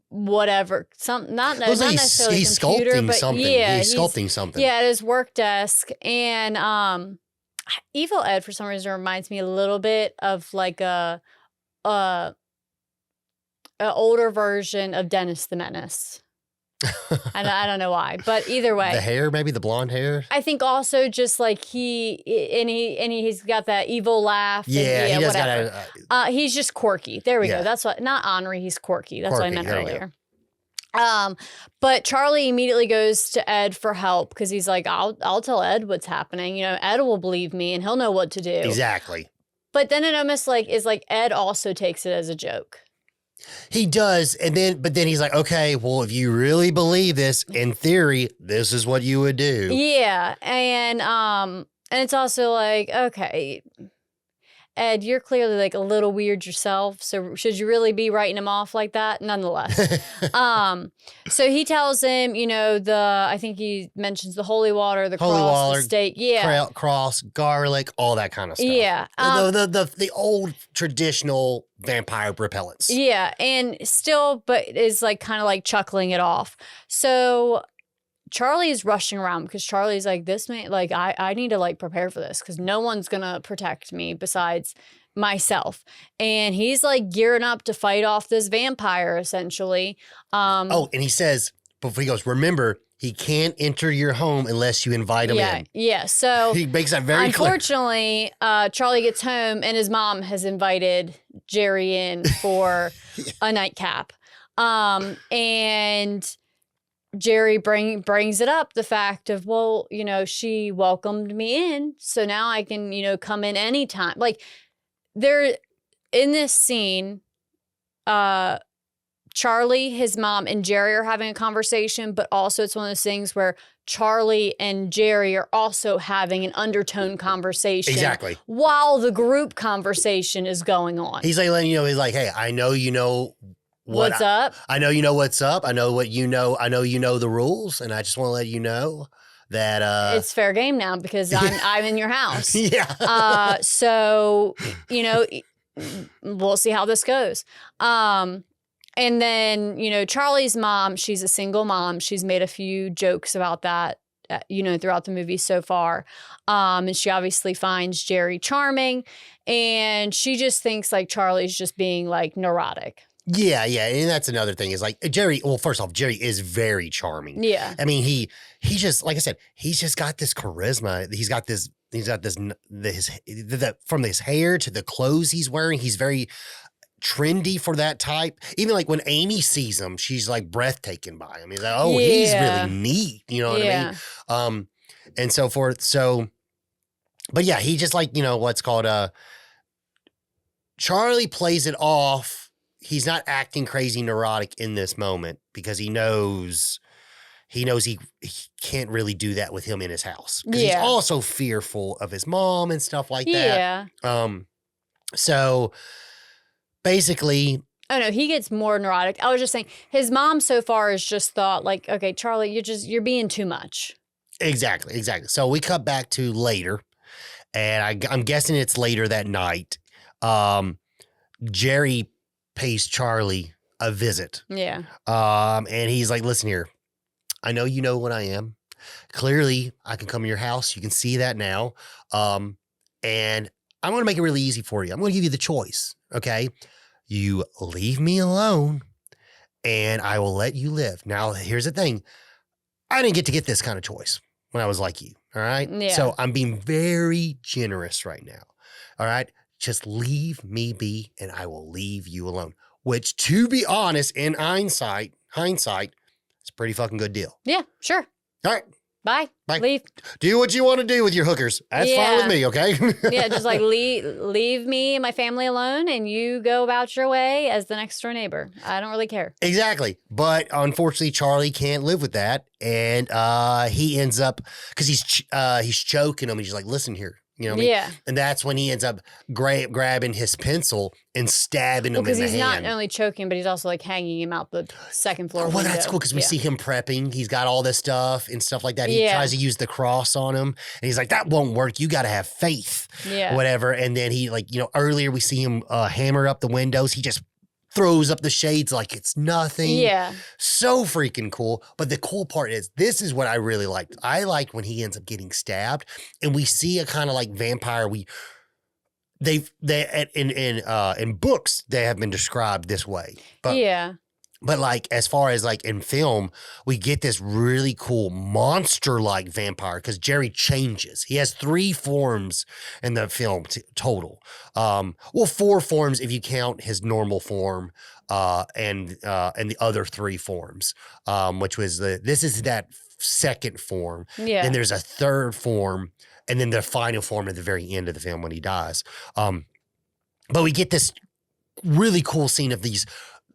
whatever. Not necessarily he's computer, sculpting but something. yeah, He's sculpting something. Yeah, at his work desk. And Evil Ed, for some reason, reminds me a little bit of like a older version of Dennis the Menace. I don't know why, but either way, the hair, maybe the blonde hair. I think also just like he's got that evil laugh. Yeah, he does got he's just quirky. There we go. That's what, not Henri. He's quirky. That's what I meant earlier. But Charlie immediately goes to Ed for help because he's like, I'll tell Ed what's happening. Ed will believe me and he'll know what to do. Exactly. But then it almost is like Ed also takes it as a joke. He does, but then he's like, okay, well, if you really believe this, in theory, this is what you would do. Yeah, and it's also like, okay, Ed, you're clearly like a little weird yourself, so should you really be writing him off like that? Nonetheless. So he tells him, I think he mentions the holy water, the cross, the stake. Yeah. Cross, garlic, all that kind of stuff. Yeah. The old traditional vampire repellents. Yeah. And still, but is like kind of like chuckling it off. So Charlie is rushing around because Charlie's like, this man, like, I need to like prepare for this because no one's going to protect me besides myself. And he's like gearing up to fight off this vampire essentially. And he says, before he goes, remember, he can't enter your home unless you invite him in. Yeah. So he makes that very clear. Unfortunately, Charlie gets home and his mom has invited Jerry in for a nightcap. And Jerry brings it up, the fact of, well, she welcomed me in, so now I can, come in anytime. Like, there, in this scene, Charlie, his mom, and Jerry are having a conversation, but also it's one of those things where Charlie and Jerry are also having an undertone conversation. Exactly. While the group conversation is going on. He's like letting you know, he's like, hey, I know you know what's up. I know you know what's up. I know what you know. I know you know the rules, and I just want to let you know that it's fair game now because I'm in your house. Yeah. So we'll see how this goes. And then Charlie's mom, she's a single mom. She's made a few jokes about that, throughout the movie so far. And she obviously finds Jerry charming, and she just thinks like Charlie's just being like neurotic. Yeah, and that's another thing is like Jerry. Well, first off, Jerry is very charming. Yeah, I mean he just, like I said, he's just got this charisma. He's got this from his hair to the clothes he's wearing. He's very trendy for that type. Even like when Amy sees him, she's like breathtaking by him. He's like, oh, he's really neat. You know what I mean? And so forth. So, but yeah, he just like what's called Charlie plays it off. He's not acting crazy neurotic in this moment because he knows he can't really do that with him in his house. Yeah. He's also fearful of his mom and stuff like that. Yeah. So basically. Oh no, he gets more neurotic. I was just saying his mom so far has just thought like, okay, Charlie, you're being too much. Exactly. So we cut back to later, and I'm guessing it's later that night. Jerry pays Charlie a visit. Yeah. And he's like, listen here, I know you know what I am. Clearly, I can come to your house. You can see that now. And I'm going to make it really easy for you. I'm going to give you the choice, okay? You leave me alone, and I will let you live. Now, here's the thing. I didn't get to get this kind of choice when I was like you, all right? Yeah. So I'm being very generous right now, all right? Just leave me be, and I will leave you alone. Which, to be honest, in hindsight, it's a pretty fucking good deal. Yeah, sure. All right. Bye. Leave. Do what you want to do with your hookers. That's fine with me, okay? Yeah, just like leave me and my family alone, and you go about your way as the next door neighbor. I don't really care. Exactly. But unfortunately, Charlie can't live with that, and he ends up, because he's choking him. He's like, listen here. You know what I mean? Yeah. And that's when he ends up grabbing his pencil and stabbing him in the hand. Because he's not only choking, but he's also like hanging him out the second floor window. Well, that's cool because we see him prepping. He's got all this stuff and stuff like that. He tries to use the cross on him. And he's like, that won't work. You got to have faith. Yeah. Whatever. And then he earlier we see him hammer up the windows. He just throws up the shades like it's nothing. Yeah. So freaking cool. But the cool part is, this is what I really liked. I liked when he ends up getting stabbed and we see a kind of like vampire. In books, they have been described this way. But like, as far as like in film, we get this really cool monster-like vampire because Jerry changes. He has 3 forms in the film total. 4 forms if you count his normal form and the other 3 forms, which was this is that second form. Yeah. Then there's a 3rd form, and then the final form at the very end of the film when he dies. But we get this really cool scene of these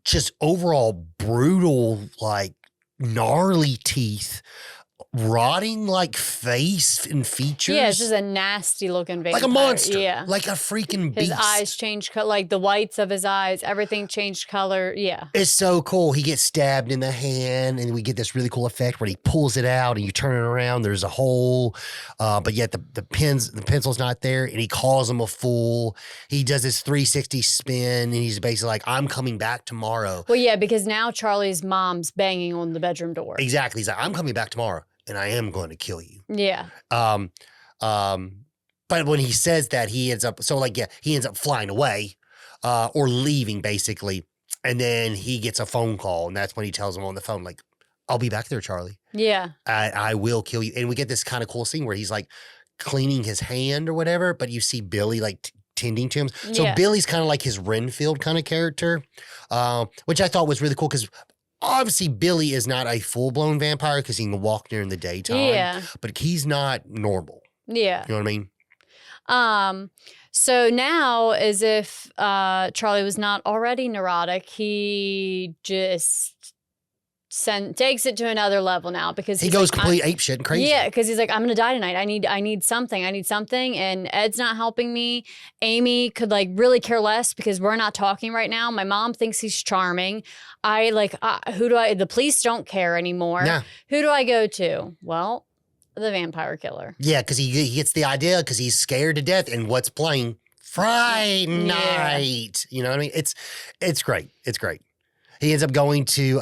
just overall brutal, like gnarly teeth, rotting like face and features. Yeah, it's just a nasty looking vampire. Like a monster. Yeah. Like a freaking beast. His eyes changed color, like the whites of his eyes, everything changed color. Yeah. It's so cool. He gets stabbed in the hand and we get this really cool effect where he pulls it out and you turn it around. There's a hole. But yet the pencil's not there and he calls him a fool. He does this 360 spin and he's basically like, I'm coming back tomorrow. Well, yeah, because now Charlie's mom's banging on the bedroom door. Exactly. He's like, I'm coming back tomorrow and I am going to kill you. Yeah. But when he says that, he ends up flying away or leaving basically. And then he gets a phone call and that's when he tells him on the phone, like, I'll be back there, Charlie. Yeah. I will kill you. And we get this kind of cool scene where he's like cleaning his hand or whatever, but you see Billy like tending to him. So Billy's kind of like his Renfield kind of character, which I thought was really cool because obviously Billy is not a full-blown vampire because he can walk during the daytime. Yeah. But he's not normal. Yeah. You know what I mean? So now, as if Charlie was not already neurotic, he just takes it to another level now because he goes complete apeshit and crazy. Yeah, because he's like, I'm gonna die tonight. I need something. And Ed's not helping me. Amy could like really care less because we're not talking right now. My mom thinks he's charming. The police don't care anymore. Nah. Who do I go to? Well, the vampire killer. Yeah, because he gets the idea because he's scared to death. And what's playing? Fright Night. You know what I mean? It's great. It's great. He ends up going to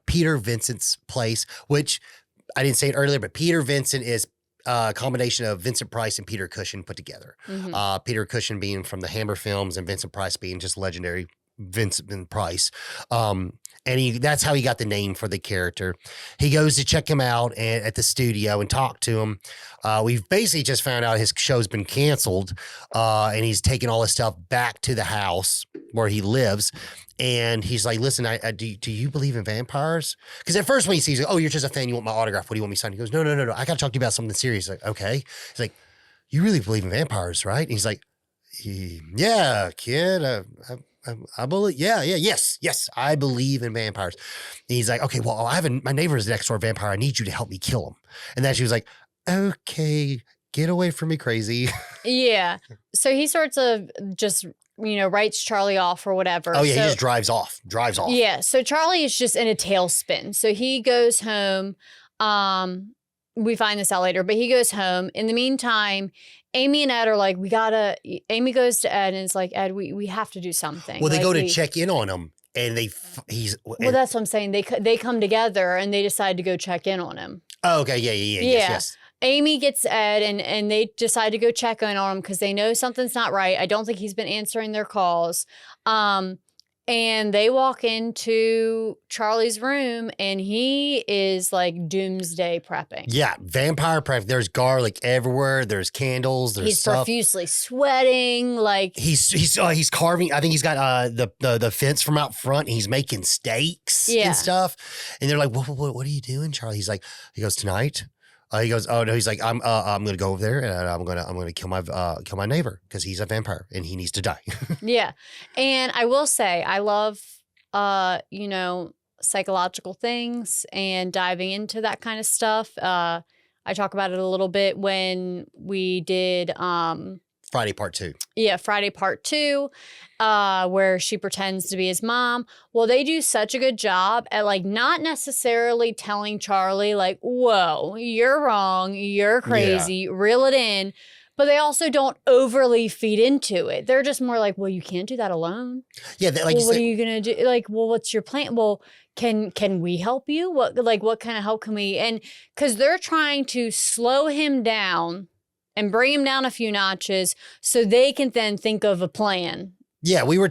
Peter Vincent's place, which I didn't say it earlier, but Peter Vincent is a combination of Vincent Price and Peter Cushing put together. Mm-hmm. Peter Cushing being from the Hammer films and Vincent Price being just legendary Vincent Price. And that's how he got the name for the character. He goes to check him out at the studio and talk to him. We've basically just found out his show's been canceled, and he's taking all his stuff back to the house where he lives. And he's like, listen, do you believe in vampires? Because at first when he sees, oh, you're just a fan, you want my autograph, what do you want me to sign? He goes, no, I got to talk to you about something serious. Like, okay. He's like, you really believe in vampires, right? And he's like, yeah, kid, I believe, yes, I believe in vampires. And he's like, okay, well, my neighbor is an next door vampire. I need you to help me kill him. And then she was like, okay, get away from me, crazy. Yeah. So he sorts of just, writes Charlie off or whatever. Oh, yeah, he just drives off. Yeah. So Charlie is just in a tailspin. So he goes home. We find this out later, but he goes home. In the meantime, Amy and Ed are like, Amy goes to Ed and is like, Ed, we have to do something. Well, they go to check in on him and well, that's what I'm saying. They come together and they decide to go check in on him. Oh, okay. Yeah. Yes. Amy gets Ed and they decide to go check in on him because they know something's not right. I don't think he's been answering their calls. And they walk into Charlie's room and he is like doomsday prepping. Yeah, vampire prep. There's garlic everywhere. There's candles. There's stuff. Profusely sweating. Like he's carving. I think he's got the fence from out front. And he's making steaks and stuff. And they're like, what are you doing, Charlie? He goes, tonight. He goes, oh no. He's like, I'm gonna go over there and I'm gonna kill my neighbor because he's a vampire and he needs to die. Yeah, and I will say I love psychological things and diving into that kind of stuff. I I talk about it a little bit when we did Friday Part 2. Yeah, Friday Part 2, where she pretends to be his mom. Well, they do such a good job at like not necessarily telling Charlie like, whoa, you're wrong, you're crazy, reel it in. But they also don't overly feed into it. They're just more like, well, you can't do that alone. Yeah, like well, what are you gonna do? Like, well, what's your plan? Well, can we help you? What kind of help can we? And because they're trying to slow him down and bring him down a few notches so they can then think of a plan. Yeah, we were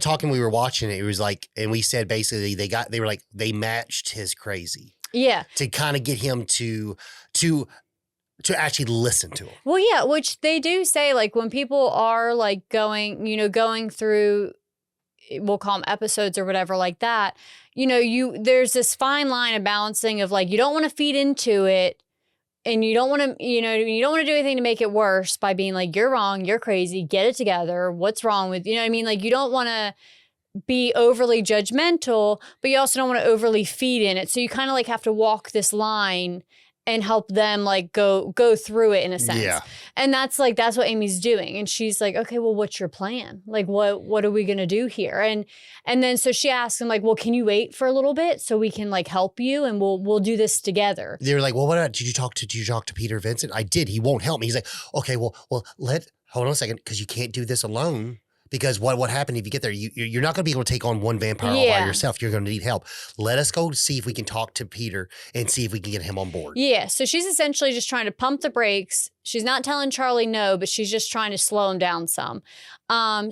watching it. It was like, and we said basically they matched his crazy. Yeah. To kind of get him to actually listen to him. Well, yeah, which they do say, like when people are like going through, we'll call them episodes or whatever like that, there's this fine line of balancing of like, you don't want to feed into it. And you don't want to, you don't want to do anything to make it worse by being like, you're wrong, you're crazy, get it together. What's wrong with, Like you don't want to be overly judgmental, but you also don't want to overly feed in it. So you kind of like have to walk this line and help them like go through it in a sense. Yeah. And that's what Amy's doing. And she's like, okay, well, what's your plan? Like, what are we going to do here? And then so she asks him like, well, can you wait for a little bit so we can like help you and we'll do this together. They're like, well, what about, did you talk to Peter Vincent? I did. He won't help me. He's like, okay, well, hold on a second, because you can't do this alone. Because what happened if you get there? You're not going to be able to take on one vampire all by yourself. You're going to need help. Let us go see if we can talk to Peter and see if we can get him on board. Yeah. So she's essentially just trying to pump the brakes. She's not telling Charlie no, but she's just trying to slow him down some.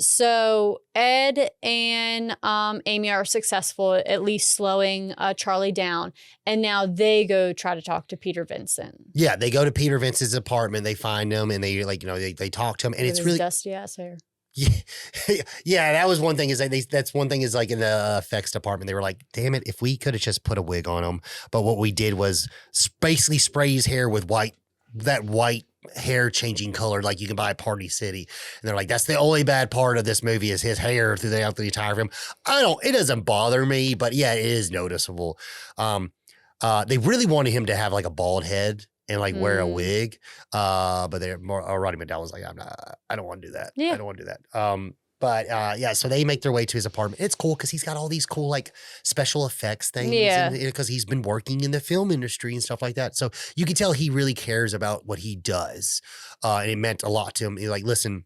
So Ed and Amy are successful at least slowing Charlie down. And now they go try to talk to Peter Vincent. Yeah. They go to Peter Vincent's apartment. They find him and they they talk to him. And it's really dusty ass hair. Yeah, that was one thing. That's one thing is like in the effects department, they were like, "Damn it, if we could have just put a wig on him." But what we did was basically spray his hair with that white hair changing color like you can buy at Party City. And they're like, "That's the only bad part of this movie is his hair throughout the entire film." It doesn't bother me, but yeah, it is noticeable. They really wanted him to have like a bald head and like wear a wig. But they're more, Roddy McDowall was like, I don't want to do that. Yeah. I don't want to do that. So they make their way to his apartment. It's cool because he's got all these cool like special effects things. Yeah. Because he's been working in the film industry and stuff like that. So you can tell he really cares about what he does. And it meant a lot to him. He's like, listen,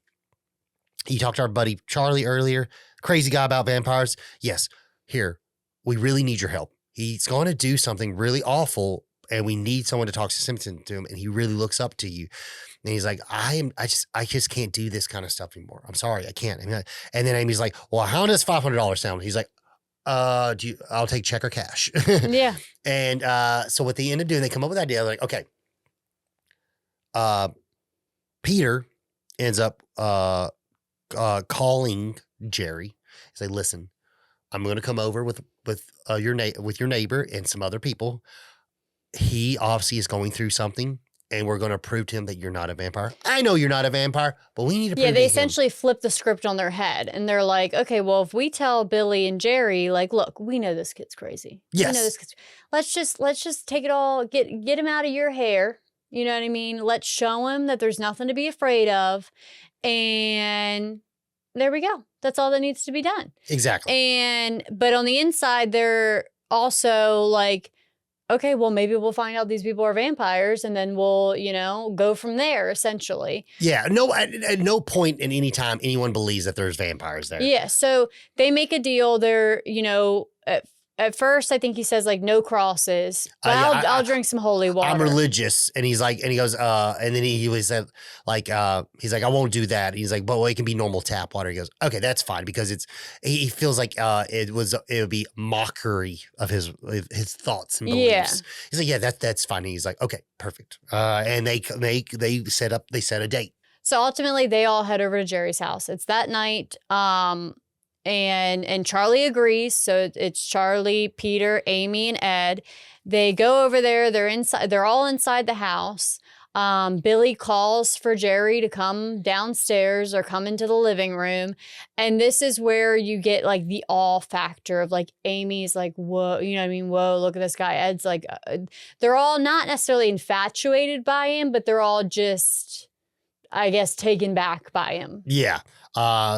you talked to our buddy Charlie earlier, crazy guy about vampires. Yes, here, we really need your help. He's going to do something really awful. And we need someone to talk Simpson to him, and he really looks up to you. And he's like, I just can't do this kind of stuff anymore. I'm sorry, I can't. And then Amy's like, well, how does $500 sound? He's like, I'll take check or cash. Yeah. And so what they end up doing, they come up with the idea. They're like, okay. Peter ends up calling Jerry. He's like, listen, I'm going to come over with your neighbor and some other people. He obviously is going through something, and we're going to prove to him that you're not a vampire. I know you're not a vampire, but we need to prove they essentially flip the script on their head, and they're like, okay, well, if we tell Billy and Jerry, like, look, we know this kid's crazy. Yes. We know this kid's, let's just take it all, get him out of your hair. You know what I mean? Let's show him that there's nothing to be afraid of. And there we go. That's all that needs to be done. Exactly. But on the inside, they're also like, okay, well, maybe we'll find out these people are vampires and then we'll, go from there, essentially. Yeah. No, at no point in any time anyone believes that there's vampires there. Yeah. So they make a deal. They're, at first, I think he says like no crosses. But I'll drink some holy water. I'm religious, and he's like, and he goes, and then he was said like, he's like, I won't do that. He's like, but it can be normal tap water. He goes, okay, that's fine because he feels like it would be mockery of his thoughts and beliefs. Yeah. He's like, yeah, that's fine. And he's like, okay, perfect. And they set a date. So ultimately, they all head over to Jerry's house. It's that night. And Charlie agrees. So it's Charlie, Peter, Amy, and Ed. They go over there. They're inside. They're all inside the house. Billy calls for Jerry to come downstairs or come into the living room. And this is where you get like the awe factor of like Amy's like, whoa, you know what I mean? Whoa, look at this guy. Ed's like, they're all not necessarily infatuated by him, but they're all just, I guess, taken back by him. Yeah.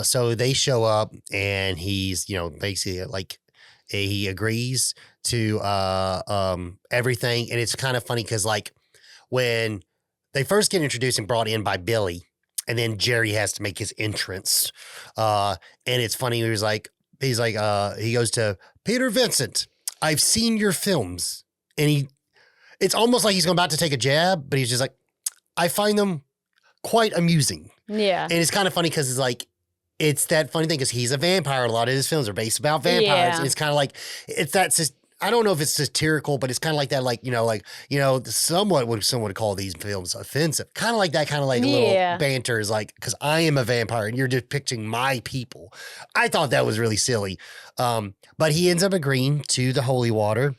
So they show up and he's, basically like he agrees to everything. And it's kind of funny because like when they first get introduced and brought in by Billy, and then Jerry has to make his entrance. And it's funny. He goes to Peter Vincent. I've seen your films. And it's almost like he's about to take a jab, but he's just like, I find them quite amusing. Yeah. And it's kind of funny because it's that funny thing because he's a vampire. A lot of his films are based about vampires. Yeah. And it's kind of like, I don't know if it's satirical, but it's kind of like that, somewhat what someone would call these films offensive. Kind of like that, kind of like little banter is like, because I am a vampire and you're depicting my people. I thought that was really silly. But he ends up agreeing to the holy water.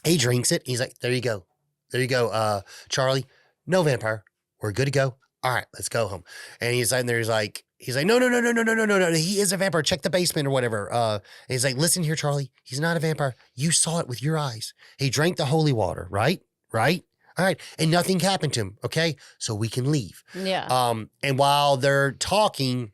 He drinks it. He's like, there you go. There you go, Charlie. No vampire. We're good to go. All right, let's go home. And he's sitting there. He's like, no. He is a vampire. Check the basement or whatever. And he's like, listen here, Charlie. He's not a vampire. You saw it with your eyes. He drank the holy water, right? Right? All right. And nothing happened to him. Okay. So we can leave. Yeah. And while they're talking,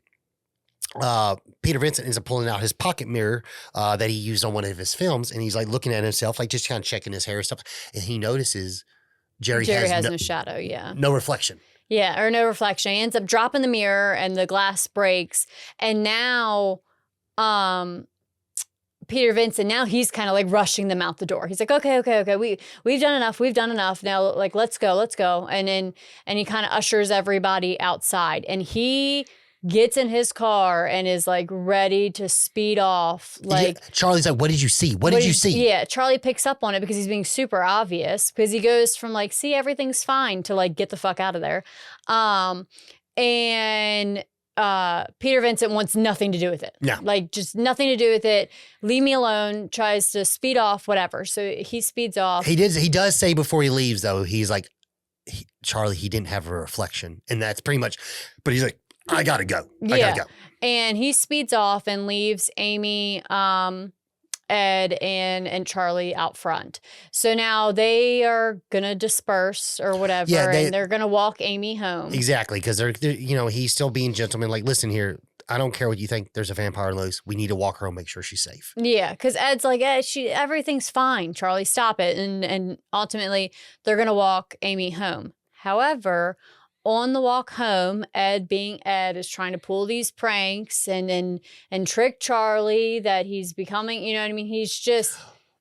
Peter Vincent ends up pulling out his pocket mirror that he used on one of his films. And he's like looking at himself, like just kind of checking his hair and stuff. And he notices Jerry has no shadow. Yeah. No reflection. Yeah, or no reflection. He ends up dropping the mirror and the glass breaks. And now Peter Vincent, now he's kind of like rushing them out the door. He's like, okay. We've done enough. Now like let's go. And he kind of ushers everybody outside. And he gets in his car and is like ready to speed off. Like Charlie's like, what did you see? What did you see? Yeah, Charlie picks up on it because he's being super obvious because he goes from like, see, everything's fine to like, get the fuck out of there. And Peter Vincent wants nothing to do with it. No. Like just nothing to do with it. Leave me alone, tries to speed off, whatever. So he speeds off. He does say before he leaves though, he's like, Charlie, he didn't have a reflection. And that's pretty much, but he's like, I gotta go. I gotta go. And he speeds off and leaves Amy, Ed, and Charlie out front. So now they are gonna disperse or whatever, and they're gonna walk Amy home. Exactly, because they're he's still being gentleman. Like, listen here, I don't care what you think. There's a vampire loose. We need to walk her home, make sure she's safe. Yeah, because Ed's like, everything's fine. Charlie, stop it. And ultimately, they're gonna walk Amy home. However, on the walk home, Ed, being Ed, is trying to pull these pranks and trick Charlie that he's becoming, you know what I mean? He's just...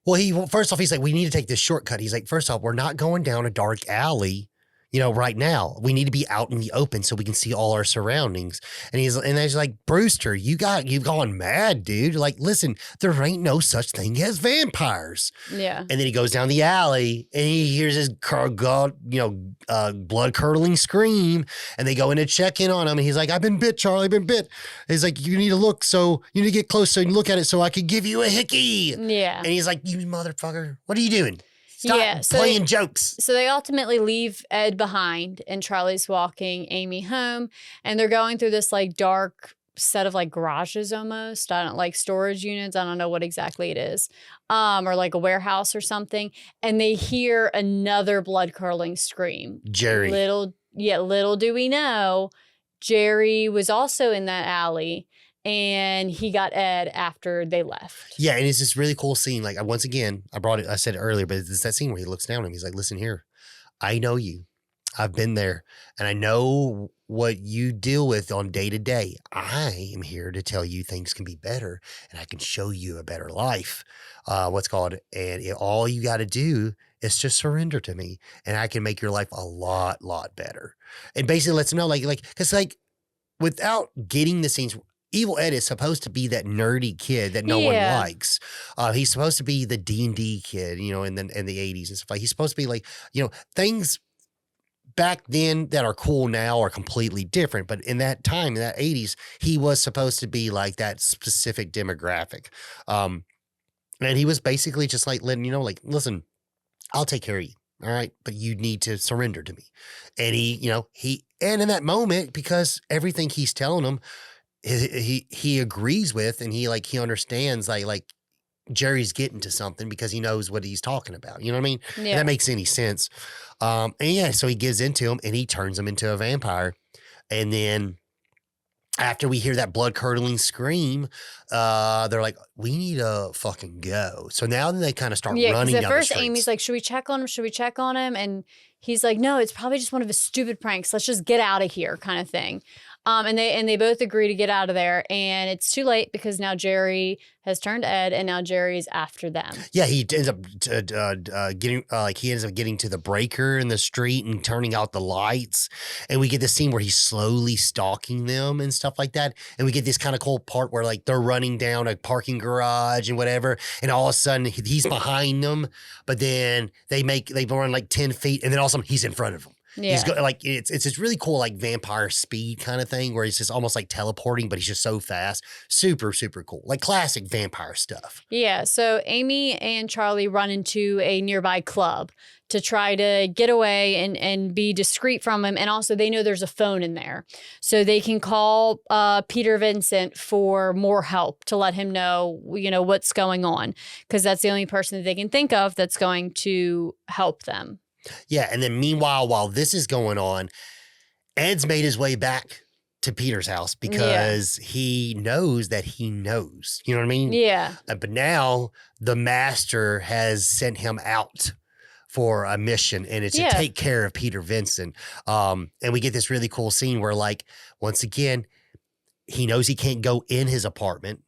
Well, first off, he's like, we need to take this shortcut. He's like, first off, we're not going down a dark alley, right now. We need to be out in the open so we can see all our surroundings. And he's like, Brewster, you've gone mad, dude. Like, listen, there ain't no such thing as vampires. Yeah. And then he goes down the alley and he hears his blood curdling scream. And they go in to check in on him. And he's like, I've been bit, Charlie, I've been bit. He's like, you need to get close so you can look at it so I could give you a hickey. Yeah. And he's like, you motherfucker, what are you doing? Stop playing jokes. So they ultimately leave Ed behind and Charlie's walking Amy home and they're going through this like dark set of like garages almost. I don't like storage units. I don't know what exactly it is. Or like a warehouse or something. And they hear another blood curdling scream. Jerry. Little do we know, Jerry was also in that alley. And he got Ed after they left. Yeah, and it's this really cool scene. Like, once again, I said it earlier, but it's that scene where he looks down at him. He's like, listen here, I know you. I've been there. And I know what you deal with on day to day. I am here to tell you things can be better. And I can show you a better life. And all you got to do is just surrender to me. And I can make your life a lot better. And basically lets him know, because without getting the scenes... Evil Ed is supposed to be that nerdy kid that no one likes. He's supposed to be the D&D kid, in the 80s and stuff. Like, he's supposed to be like, things back then that are cool now are completely different. But in that time, in that 80s, he was supposed to be like that specific demographic. And he was basically just like letting like, listen, I'll take care of you. All right, but you need to surrender to me. And and in that moment, because everything he's telling him, he agrees with, and he understands like Jerry's getting to something because he knows what he's talking about. You know what I mean? If Yeah. that makes any sense. And yeah, so he gives into him and he turns him into a vampire. And then after we hear that blood curdling scream, they're like, we need to fucking go. So now they kind of start running down at first the streets. Amy's like, should we check on him? Should we check on him? And he's like, no, it's probably just one of his stupid pranks. Let's just get out of here kind of thing. And they both agree to get out of there, and it's too late because now Jerry has turned Ed, and now Jerry's after them. Yeah, he ends up getting to the breaker in the street and turning out the lights, and we get this scene where he's slowly stalking them and stuff like that, and we get this kind of cool part where like they're running down a parking garage and whatever, and all of a sudden he's behind them, but then they run like 10 feet, and then all of a sudden he's in front of them. Yeah. He's like it's this really cool like vampire speed kind of thing where he's just almost like teleporting, but he's just so fast. Super, super cool. Like classic vampire stuff. Yeah. So Amy and Charlie run into a nearby club to try to get away and be discreet from him. And also they know there's a phone in there. So they can call Peter Vincent for more help to let him know, what's going on. Because that's the only person that they can think of that's going to help them. Yeah, and then meanwhile, while this is going on, Ed's made his way back to Peter's house because he knows that he knows. You know what I mean? Yeah. But now the master has sent him out for a mission, and it's to take care of Peter Vincent. And we get this really cool scene where, like, once again, he knows he can't go in his apartment,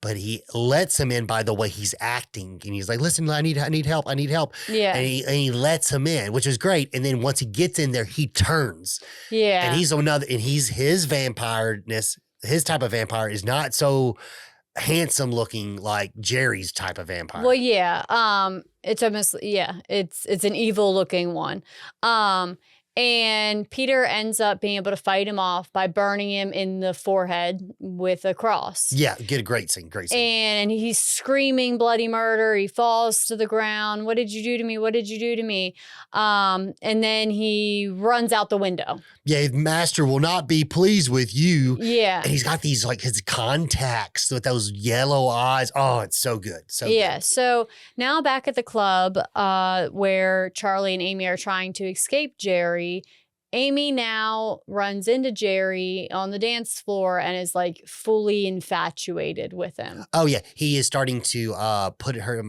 but he lets him in by the way he's acting. And he's like, listen, I need help. I need help. Yeah. And he lets him in, which is great. And then once he gets in there, he turns. Yeah. And his vampireness, his type of vampire is not so handsome looking like Jerry's type of vampire. Well, yeah. It's almost, it's an evil looking one. And Peter ends up being able to fight him off by burning him in the forehead with a cross. Yeah, get a great scene. And he's screaming bloody murder. He falls to the ground. What did you do to me? What did you do to me? And then he runs out the window. Yeah, master will not be pleased with you. Yeah. And he's got these like his contacts with those yellow eyes. Oh, it's so good. Good. So now back at the club where Charlie and Amy are trying to escape Jerry, Amy now runs into Jerry on the dance floor and is like fully infatuated with him. Oh yeah, he is starting to put her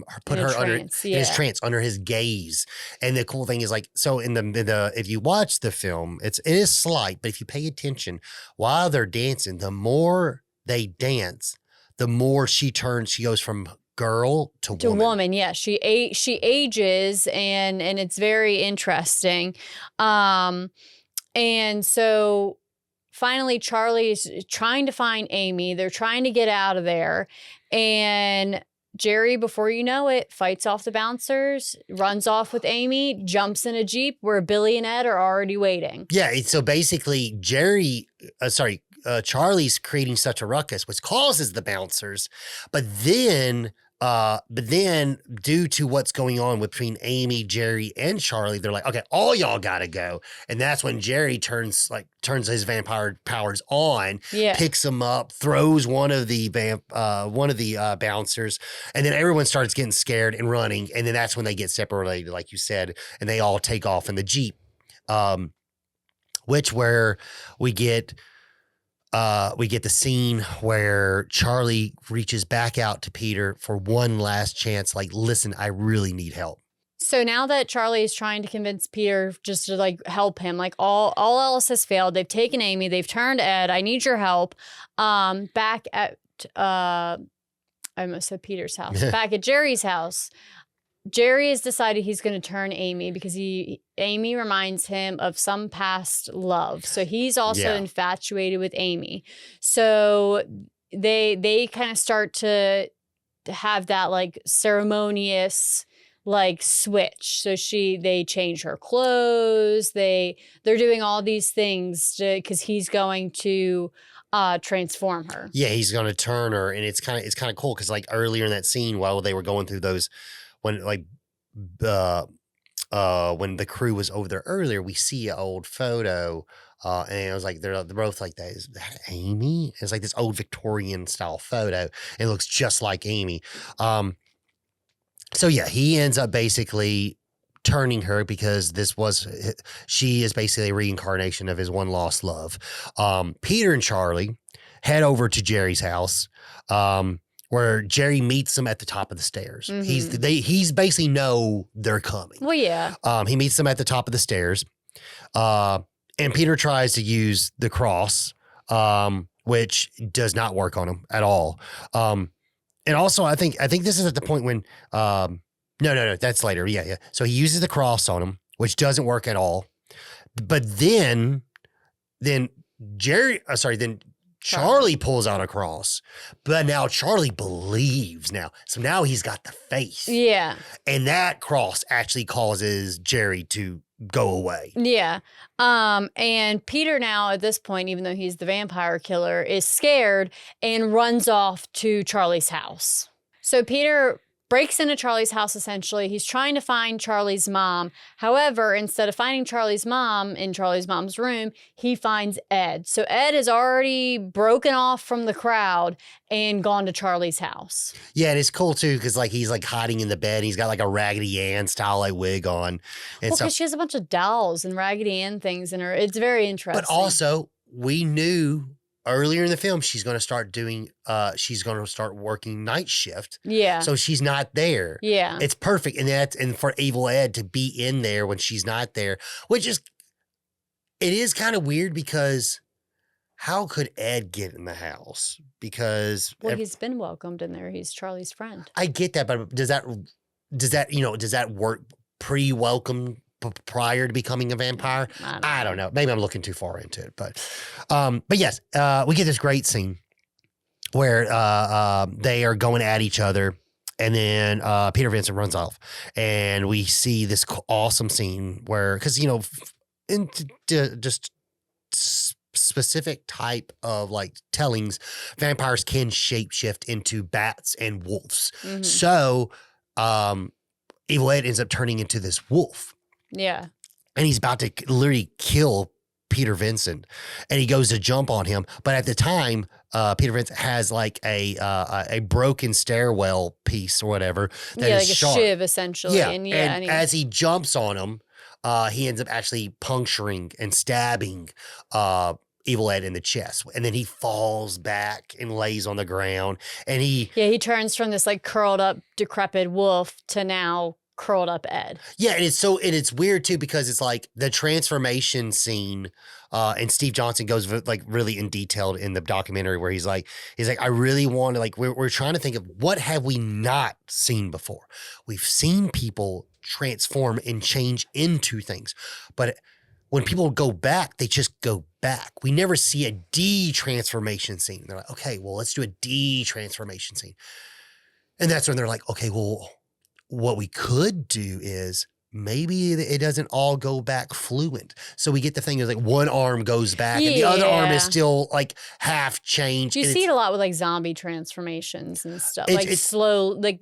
under in his trance, under his gaze. And the cool thing is like, so in the if you watch the film, it is slight, but if you pay attention while they're dancing, the more they dance, the more she goes from girl to woman. Yeah, she ages and it's very interesting. And so finally Charlie is trying to find Amy. They're trying to get out of there, and Jerry, before you know it, fights off the bouncers, runs off with Amy, jumps in a Jeep where Billy and Ed are already waiting. Yeah, so basically Charlie's creating such a ruckus, which causes the bouncers, but then due to what's going on between Amy, Jerry, and Charlie, they're like, okay, all y'all gotta go. And that's when Jerry turns his vampire powers on, picks him up, throws one of the bouncers, and then everyone starts getting scared and running. And then that's when they get separated, like you said, and they all take off in the Jeep, where we get the scene where Charlie reaches back out to Peter for one last chance. Like, listen, I really need help. So now that Charlie is trying to convince Peter just to like help him, like all else has failed. They've taken Amy, they've turned Ed. I need your help. Back at I almost said Peter's house. Back at Jerry's house, Jerry has decided he's going to turn Amy because Amy reminds him of some past love. So he's also infatuated with Amy. So they kind of start to have that like ceremonious like switch. So they change her clothes. They're doing all these things because he's going to transform her. Yeah, he's going to turn her, and it's kind of cool because like earlier in that scene while they were going through those. When like when the crew was over there earlier, we see an old photo. And it was like, they're both like, that is that Amy? It's like this old Victorian style photo. It looks just like Amy. So yeah, he ends up basically turning her because she is basically a reincarnation of his one lost love. Peter and Charlie head over to Jerry's house, where Jerry meets them at the top of the stairs. Mm-hmm. He's basically know they're coming. Well, yeah. He meets them at the top of the stairs. And Peter tries to use the cross, which does not work on him at all. And also, I think this is at the point when, no, that's later. Yeah. So he uses the cross on him, which doesn't work at all. But then Charlie pulls out a cross, but now Charlie believes now. So now he's got the faith. Yeah. And that cross actually causes Jerry to go away. Yeah. And Peter now at this point, even though he's the vampire killer, is scared and runs off to Charlie's house. So Peter breaks into Charlie's house, essentially. He's trying to find Charlie's mom. However, instead of finding Charlie's mom in Charlie's mom's room, he finds Ed. So Ed has already broken off from the crowd and gone to Charlie's house. Yeah, and it's cool too because like he's like hiding in the bed. He's got like a Raggedy Ann style like wig on. And well, because she has a bunch of dolls and Raggedy Ann things in her. It's very interesting. But also, we knew earlier in the film she's going to start working night shift. Yeah. So she's not there. Yeah. It's perfect. And for Evil Ed to be in there when she's not there, it is kind of weird because how could Ed get in the house? Because he's been welcomed in there. He's Charlie's friend. I get that, but does that work pre-welcome prior to becoming a vampire? I don't know. Maybe I'm looking too far into it, but yes, we get this great scene where they are going at each other, and then Peter Vincent runs off, and we see this awesome scene where, because just specific type of like tellings, vampires can shapeshift into bats and wolves. Mm-hmm. So Evil Ed ends up turning into this wolf. Yeah. And he's about to literally kill Peter Vincent, and he goes to jump on him. But at the time, Peter Vincent has like a broken stairwell piece or whatever. That is like sharp. A shiv essentially. Yeah. And as he jumps on him, he ends up actually puncturing and stabbing Evil Ed in the chest. And then he falls back and lays on the ground. And he turns from this like curled up, decrepit wolf to now curled up Ed. Yeah, and it's weird too because it's like the transformation scene, and Steve Johnson goes like really in detail in the documentary where he's like I really want to like we're trying to think of what have we not seen before. We've seen people transform and change into things, but when people go back, they just go back. We never see a de-transformation scene. They're like, okay, well, let's do a de-transformation scene, and that's when they're like, okay, well, what we could do is maybe it doesn't all go back fluent. So we get the thing is like one arm goes back and the other arm is still like half changed. You see it a lot with like zombie transformations and stuff. Like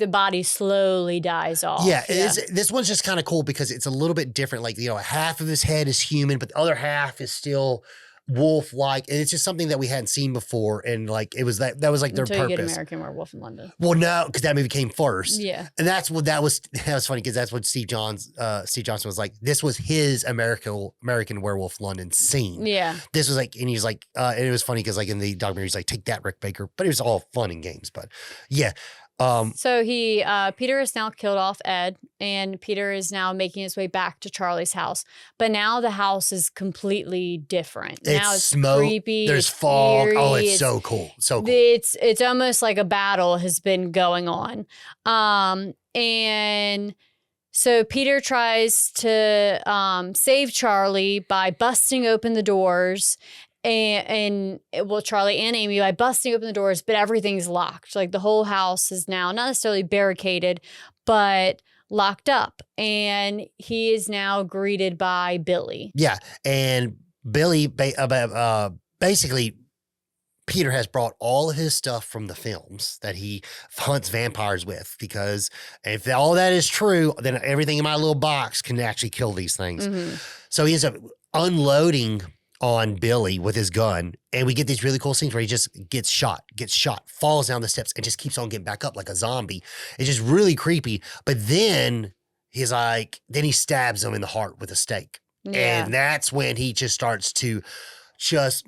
the body slowly dies off. Yeah. This one's just kind of cool because it's a little bit different. Like, half of his head is human, but the other half is still wolf-like, and it's just something that we hadn't seen before, and like it was that was like their Until purpose. You get American Werewolf in London. Well, no, because that movie came first. Yeah, and that was funny because that's what Steve Johnson was like. This was his American Werewolf London scene. Yeah, this was like, and he's like, and it was funny because like in the documentary he's like, take that, Rick Baker, but it was all fun and games. But yeah. So Peter has now killed off Ed, and Peter is now making his way back to Charlie's house. But now the house is completely different. Now it's smoke, creepy. There's fog. Eerie, oh, it's so cool. So cool. It's almost like a battle has been going on. And so Peter tries to save Charlie by busting open the doors. Charlie and Amy by busting open the doors, but everything's locked. Like the whole house is now not necessarily barricaded, but locked up. And he is now greeted by Billy. Yeah. And Billy, basically, Peter has brought all of his stuff from the films that he hunts vampires with, because if all that is true, then everything in my little box can actually kill these things. Mm-hmm. So he ends up unloading on Billy with his gun, and we get these really cool scenes where he just gets shot, falls down the steps, and just keeps on getting back up like a zombie. It's just really creepy. But then he's like, then he stabs him in the heart with a stake. Yeah. And that's when he just starts to just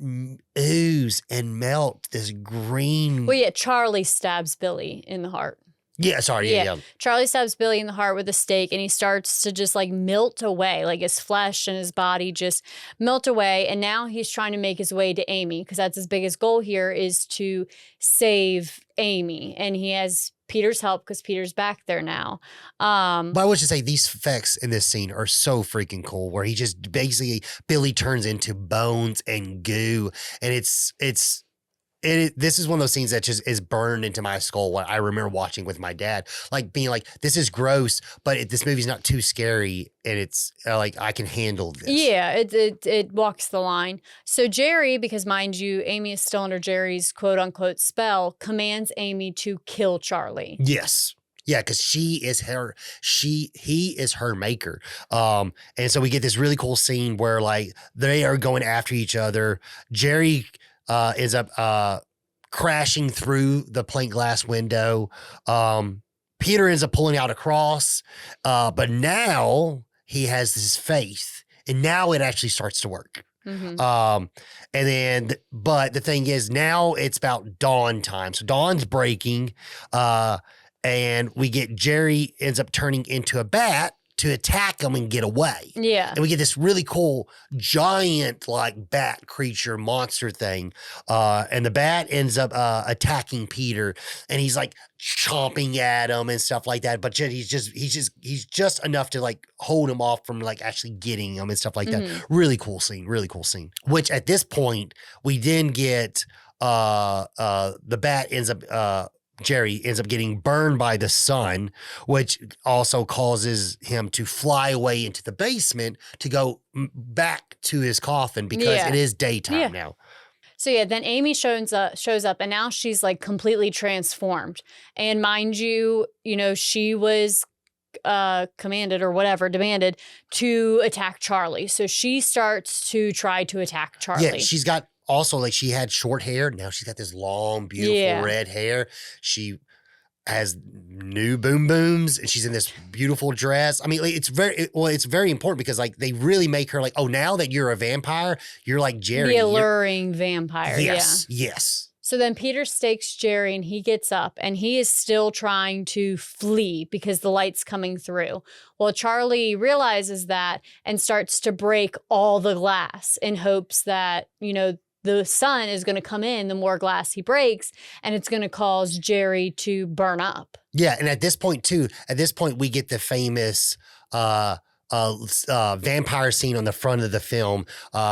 ooze and melt this green. Well, yeah, Charlie stabs Billy in the heart. Yeah, sorry. Yeah. Charlie stabs Billy in the heart with a stake, and he starts to just like melt away. Like his flesh and his body just melt away. And now he's trying to make his way to Amy, because that's his biggest goal here, is to save Amy. And he has Peter's help because Peter's back there now. But I would just say these effects in this scene are so freaking cool, where he just basically, Billy turns into bones and goo. And this is one of those scenes that just is burned into my skull. What I remember watching with my dad, like being like, this is gross, but this movie's not too scary. And it's like, I can handle this. Yeah, it walks the line. So Jerry, because mind you, Amy is still under Jerry's quote unquote spell, commands Amy to kill Charlie. Yes. Yeah, because he is her maker. And so we get this really cool scene where like they are going after each other. Jerry ends up crashing through the plate glass window. Peter ends up pulling out a cross, but now he has this faith, and now it actually starts to work. Mm-hmm. But the thing is, now it's about dawn time. So dawn's breaking, and we get Jerry ends up turning into a bat to attack him and get away. Yeah. And we get this really cool giant like bat creature monster thing. And the bat ends up attacking Peter, and he's like chomping at him and stuff like that. But he's just enough to like hold him off from like actually getting him and stuff like that. Really cool scene. Which at this point we then get the bat ends up Jerry ends up getting burned by the sun, which also causes him to fly away into the basement to go back to his coffin, because it is daytime now. So yeah, then Amy shows up, and now she's like completely transformed. And mind you, she was demanded to attack Charlie. So she starts to try to attack Charlie. Yeah, she's got also, like, she had short hair. Now she's got this long, beautiful red hair. She has new boom booms, and she's in this beautiful dress. I mean, like, it's very important, because like they really make her like, oh, now that you're a vampire, you're like Jerry. The alluring vampire. Yes. So then Peter stakes Jerry, and he gets up, and he is still trying to flee because the light's coming through. Well, Charlie realizes that and starts to break all the glass in hopes that, the sun is going to come in the more glass he breaks, and it's going to cause Jerry to burn up. Yeah, and at this point we get the famous vampire scene on the front of the film,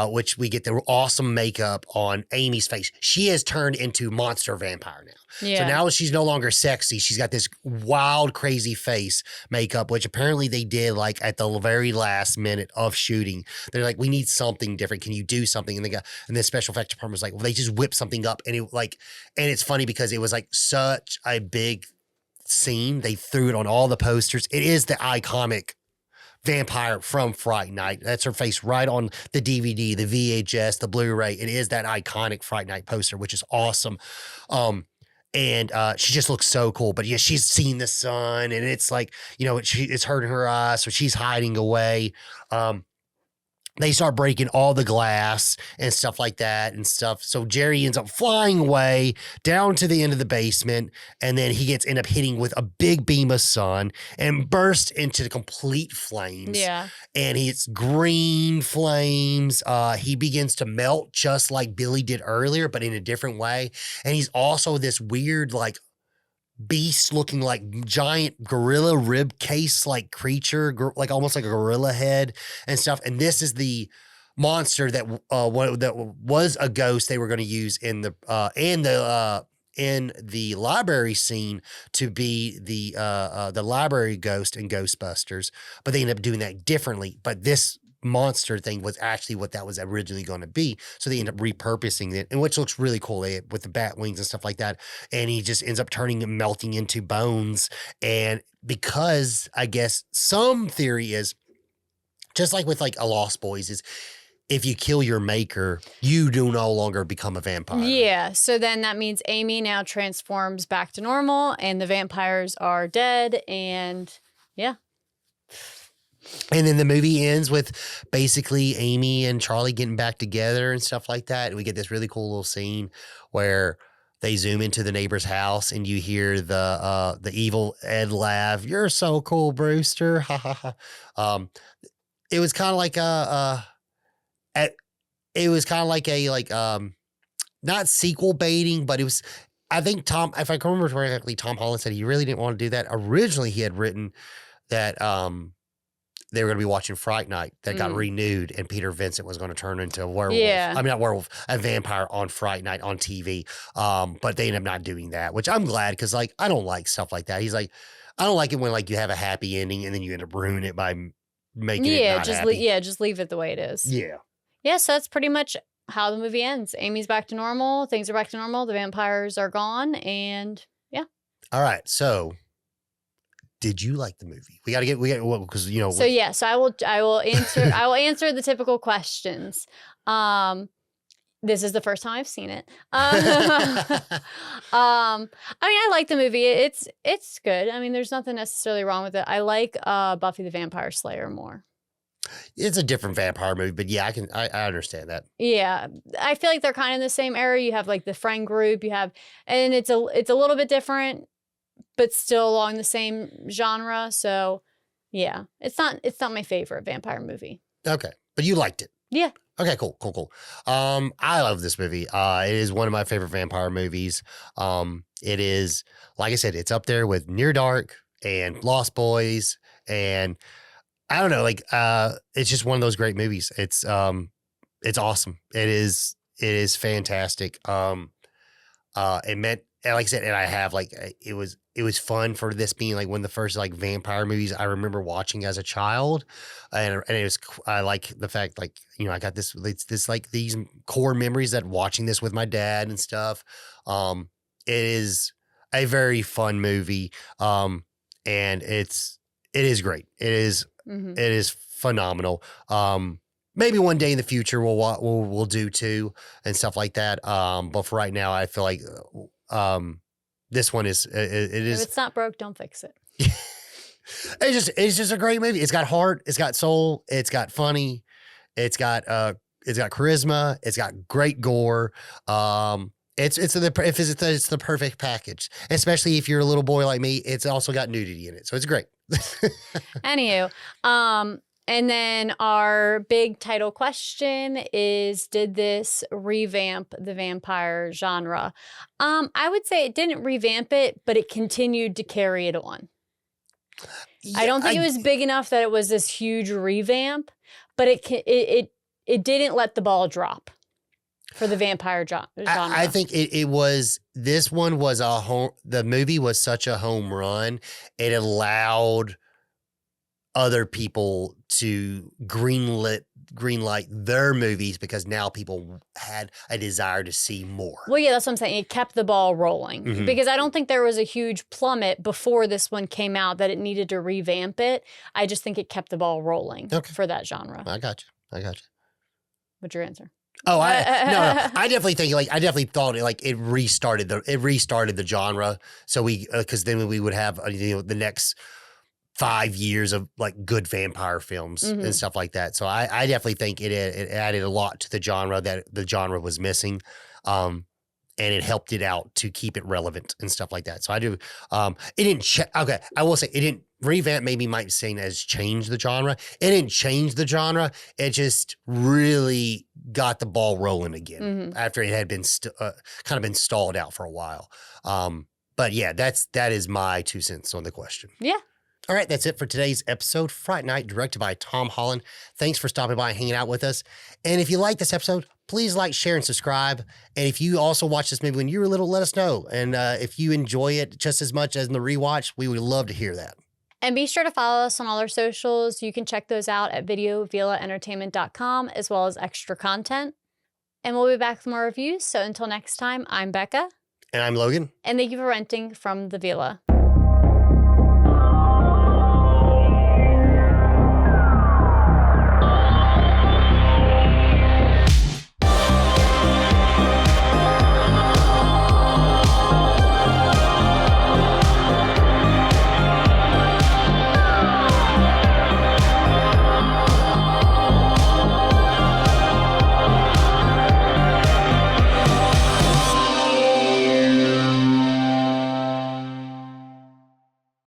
which we get the awesome makeup on Amy's face. She has turned into monster vampire now. Yeah. So now she's no longer sexy. She's got this wild, crazy face makeup, which apparently they did like at the very last minute of shooting. They're like, we need something different. Can you do something? And the special effects department was like, well, they just whipped something up, and it's funny because it was like such a big scene. They threw it on all the posters. It is the iconic vampire from Fright Night. That's her face right on the DVD, the VHS, the Blu-ray. It is that iconic Fright Night poster, which is awesome. And she just looks so cool. But yeah, she's seen the sun, and it's like, it's hurting her eyes, so she's hiding away. They start breaking all the glass and stuff like that and stuff. So Jerry ends up flying away down to the end of the basement, and then he end up hitting with a big beam of sun and bursts into the complete flames. Yeah. And it's green flames. He begins to melt just like Billy did earlier, but in a different way. And he's also this weird, like, beast looking like giant gorilla rib case like creature, like almost like a gorilla head and stuff. And this is the monster that was a ghost they were going to use in the library scene to be the library ghost in Ghostbusters, but they ended up doing that differently. But this monster thing was actually what that was originally going to be. So they end up repurposing it, and which looks really cool with the bat wings and stuff like that. And he just ends up turning and melting into bones. And because I guess some theory is just like with like a Lost Boys is if you kill your maker, you do no longer become a vampire. Yeah. So then that means Amy now transforms back to normal and the vampires are dead. And yeah. And then the movie ends with basically Amy and Charlie getting back together and stuff like that. And we get this really cool little scene where they zoom into the neighbor's house and you hear the evil Ed laugh. "You're so cool, Brewster." Ha ha ha. It was kind of like not sequel baiting, but it was. I think if I can remember correctly, Tom Holland said he really didn't want to do that. Originally, he had written that they were going to be watching Fright Night that got renewed, and Peter Vincent was going to turn into a werewolf. Yeah. I mean, not werewolf, a vampire on Fright Night on TV. But they ended up not doing that, which I'm glad because like I don't like stuff like that. He's like, I don't like it when like you have a happy ending and then you end up ruining it by making it not happy. Just leave it the way it is. Yeah. Yeah, so that's pretty much how the movie ends. Amy's back to normal. Things are back to normal. The vampires are gone. And yeah. All right. So did you like the movie? We got to because you know. So I will answer the typical questions. This is the first time I've seen it. I mean, I like the movie. It's good. I mean, there's nothing necessarily wrong with it. I like Buffy the Vampire Slayer more. It's a different vampire movie, but yeah, I understand that. Yeah, I feel like they're kind of in the same era. You have like the friend group. And it's a little bit different, but still along the same genre. So yeah, it's not my favorite vampire movie. Okay, but you liked it. Yeah. Okay, cool. I love this movie. It is one of my favorite vampire movies. It is, like I said, it's up there with Near Dark and Lost Boys, and I don't know, like it's just one of those great movies. It's awesome. It is fantastic. It meant, and like I said, and I have like it was fun for this being like one of the first like vampire movies I remember watching as a child, and it was, I like the fact like, you know, I got this like these core memories that watching this with my dad and stuff. It is a very fun movie, and it is great. It is phenomenal. Maybe one day in the future we'll do two and stuff like that. But for right now, I feel like this one is it is. If it's not broke, don't fix it. It's just a great movie. It's got heart. It's got soul. It's got funny. It's got charisma. It's got great gore. It's the perfect package, especially if you're a little boy like me. It's also got nudity in it, so it's great. Anywho, and then our big title question is, did this revamp the vampire genre? I would say it didn't revamp it, but it continued to carry it on. Yeah, I don't think it was big enough that it was this huge revamp, but it didn't let the ball drop for the vampire genre. I think it was, this one was the movie was such a home run. It allowed other people to greenlight their movies because now people had a desire to see more. Well, yeah, that's what I'm saying. It kept the ball rolling because I don't think there was a huge plummet before this one came out that it needed to revamp it. I just think it kept the ball rolling for that genre. I got you. What's your answer? Oh, I definitely think I definitely thought it restarted the genre. So because then we would have the next 5 years of like good vampire films and stuff like that. So I definitely think it added a lot to the genre that the genre was missing. And it helped it out to keep it relevant and stuff like that. So I do, it didn't, okay, I will say it didn't revamp, maybe might be saying as change the genre. It didn't change the genre. It just really got the ball rolling again after it had been kind of been stalled out for a while. But yeah, that is my 2 cents on the question. Yeah. All right, that's it for today's episode, Fright Night, directed by Tom Holland. Thanks for stopping by and hanging out with us. And if you like this episode, please like, share, and subscribe. And if you also watched this movie when you were little, let us know. And if you enjoy it just as much as in the rewatch, we would love to hear that. And be sure to follow us on all our socials. You can check those out at videovillaentertainment.com as well as extra content. And we'll be back with more reviews. So until next time, I'm Becca. And I'm Logan. And thank you for renting from the Villa.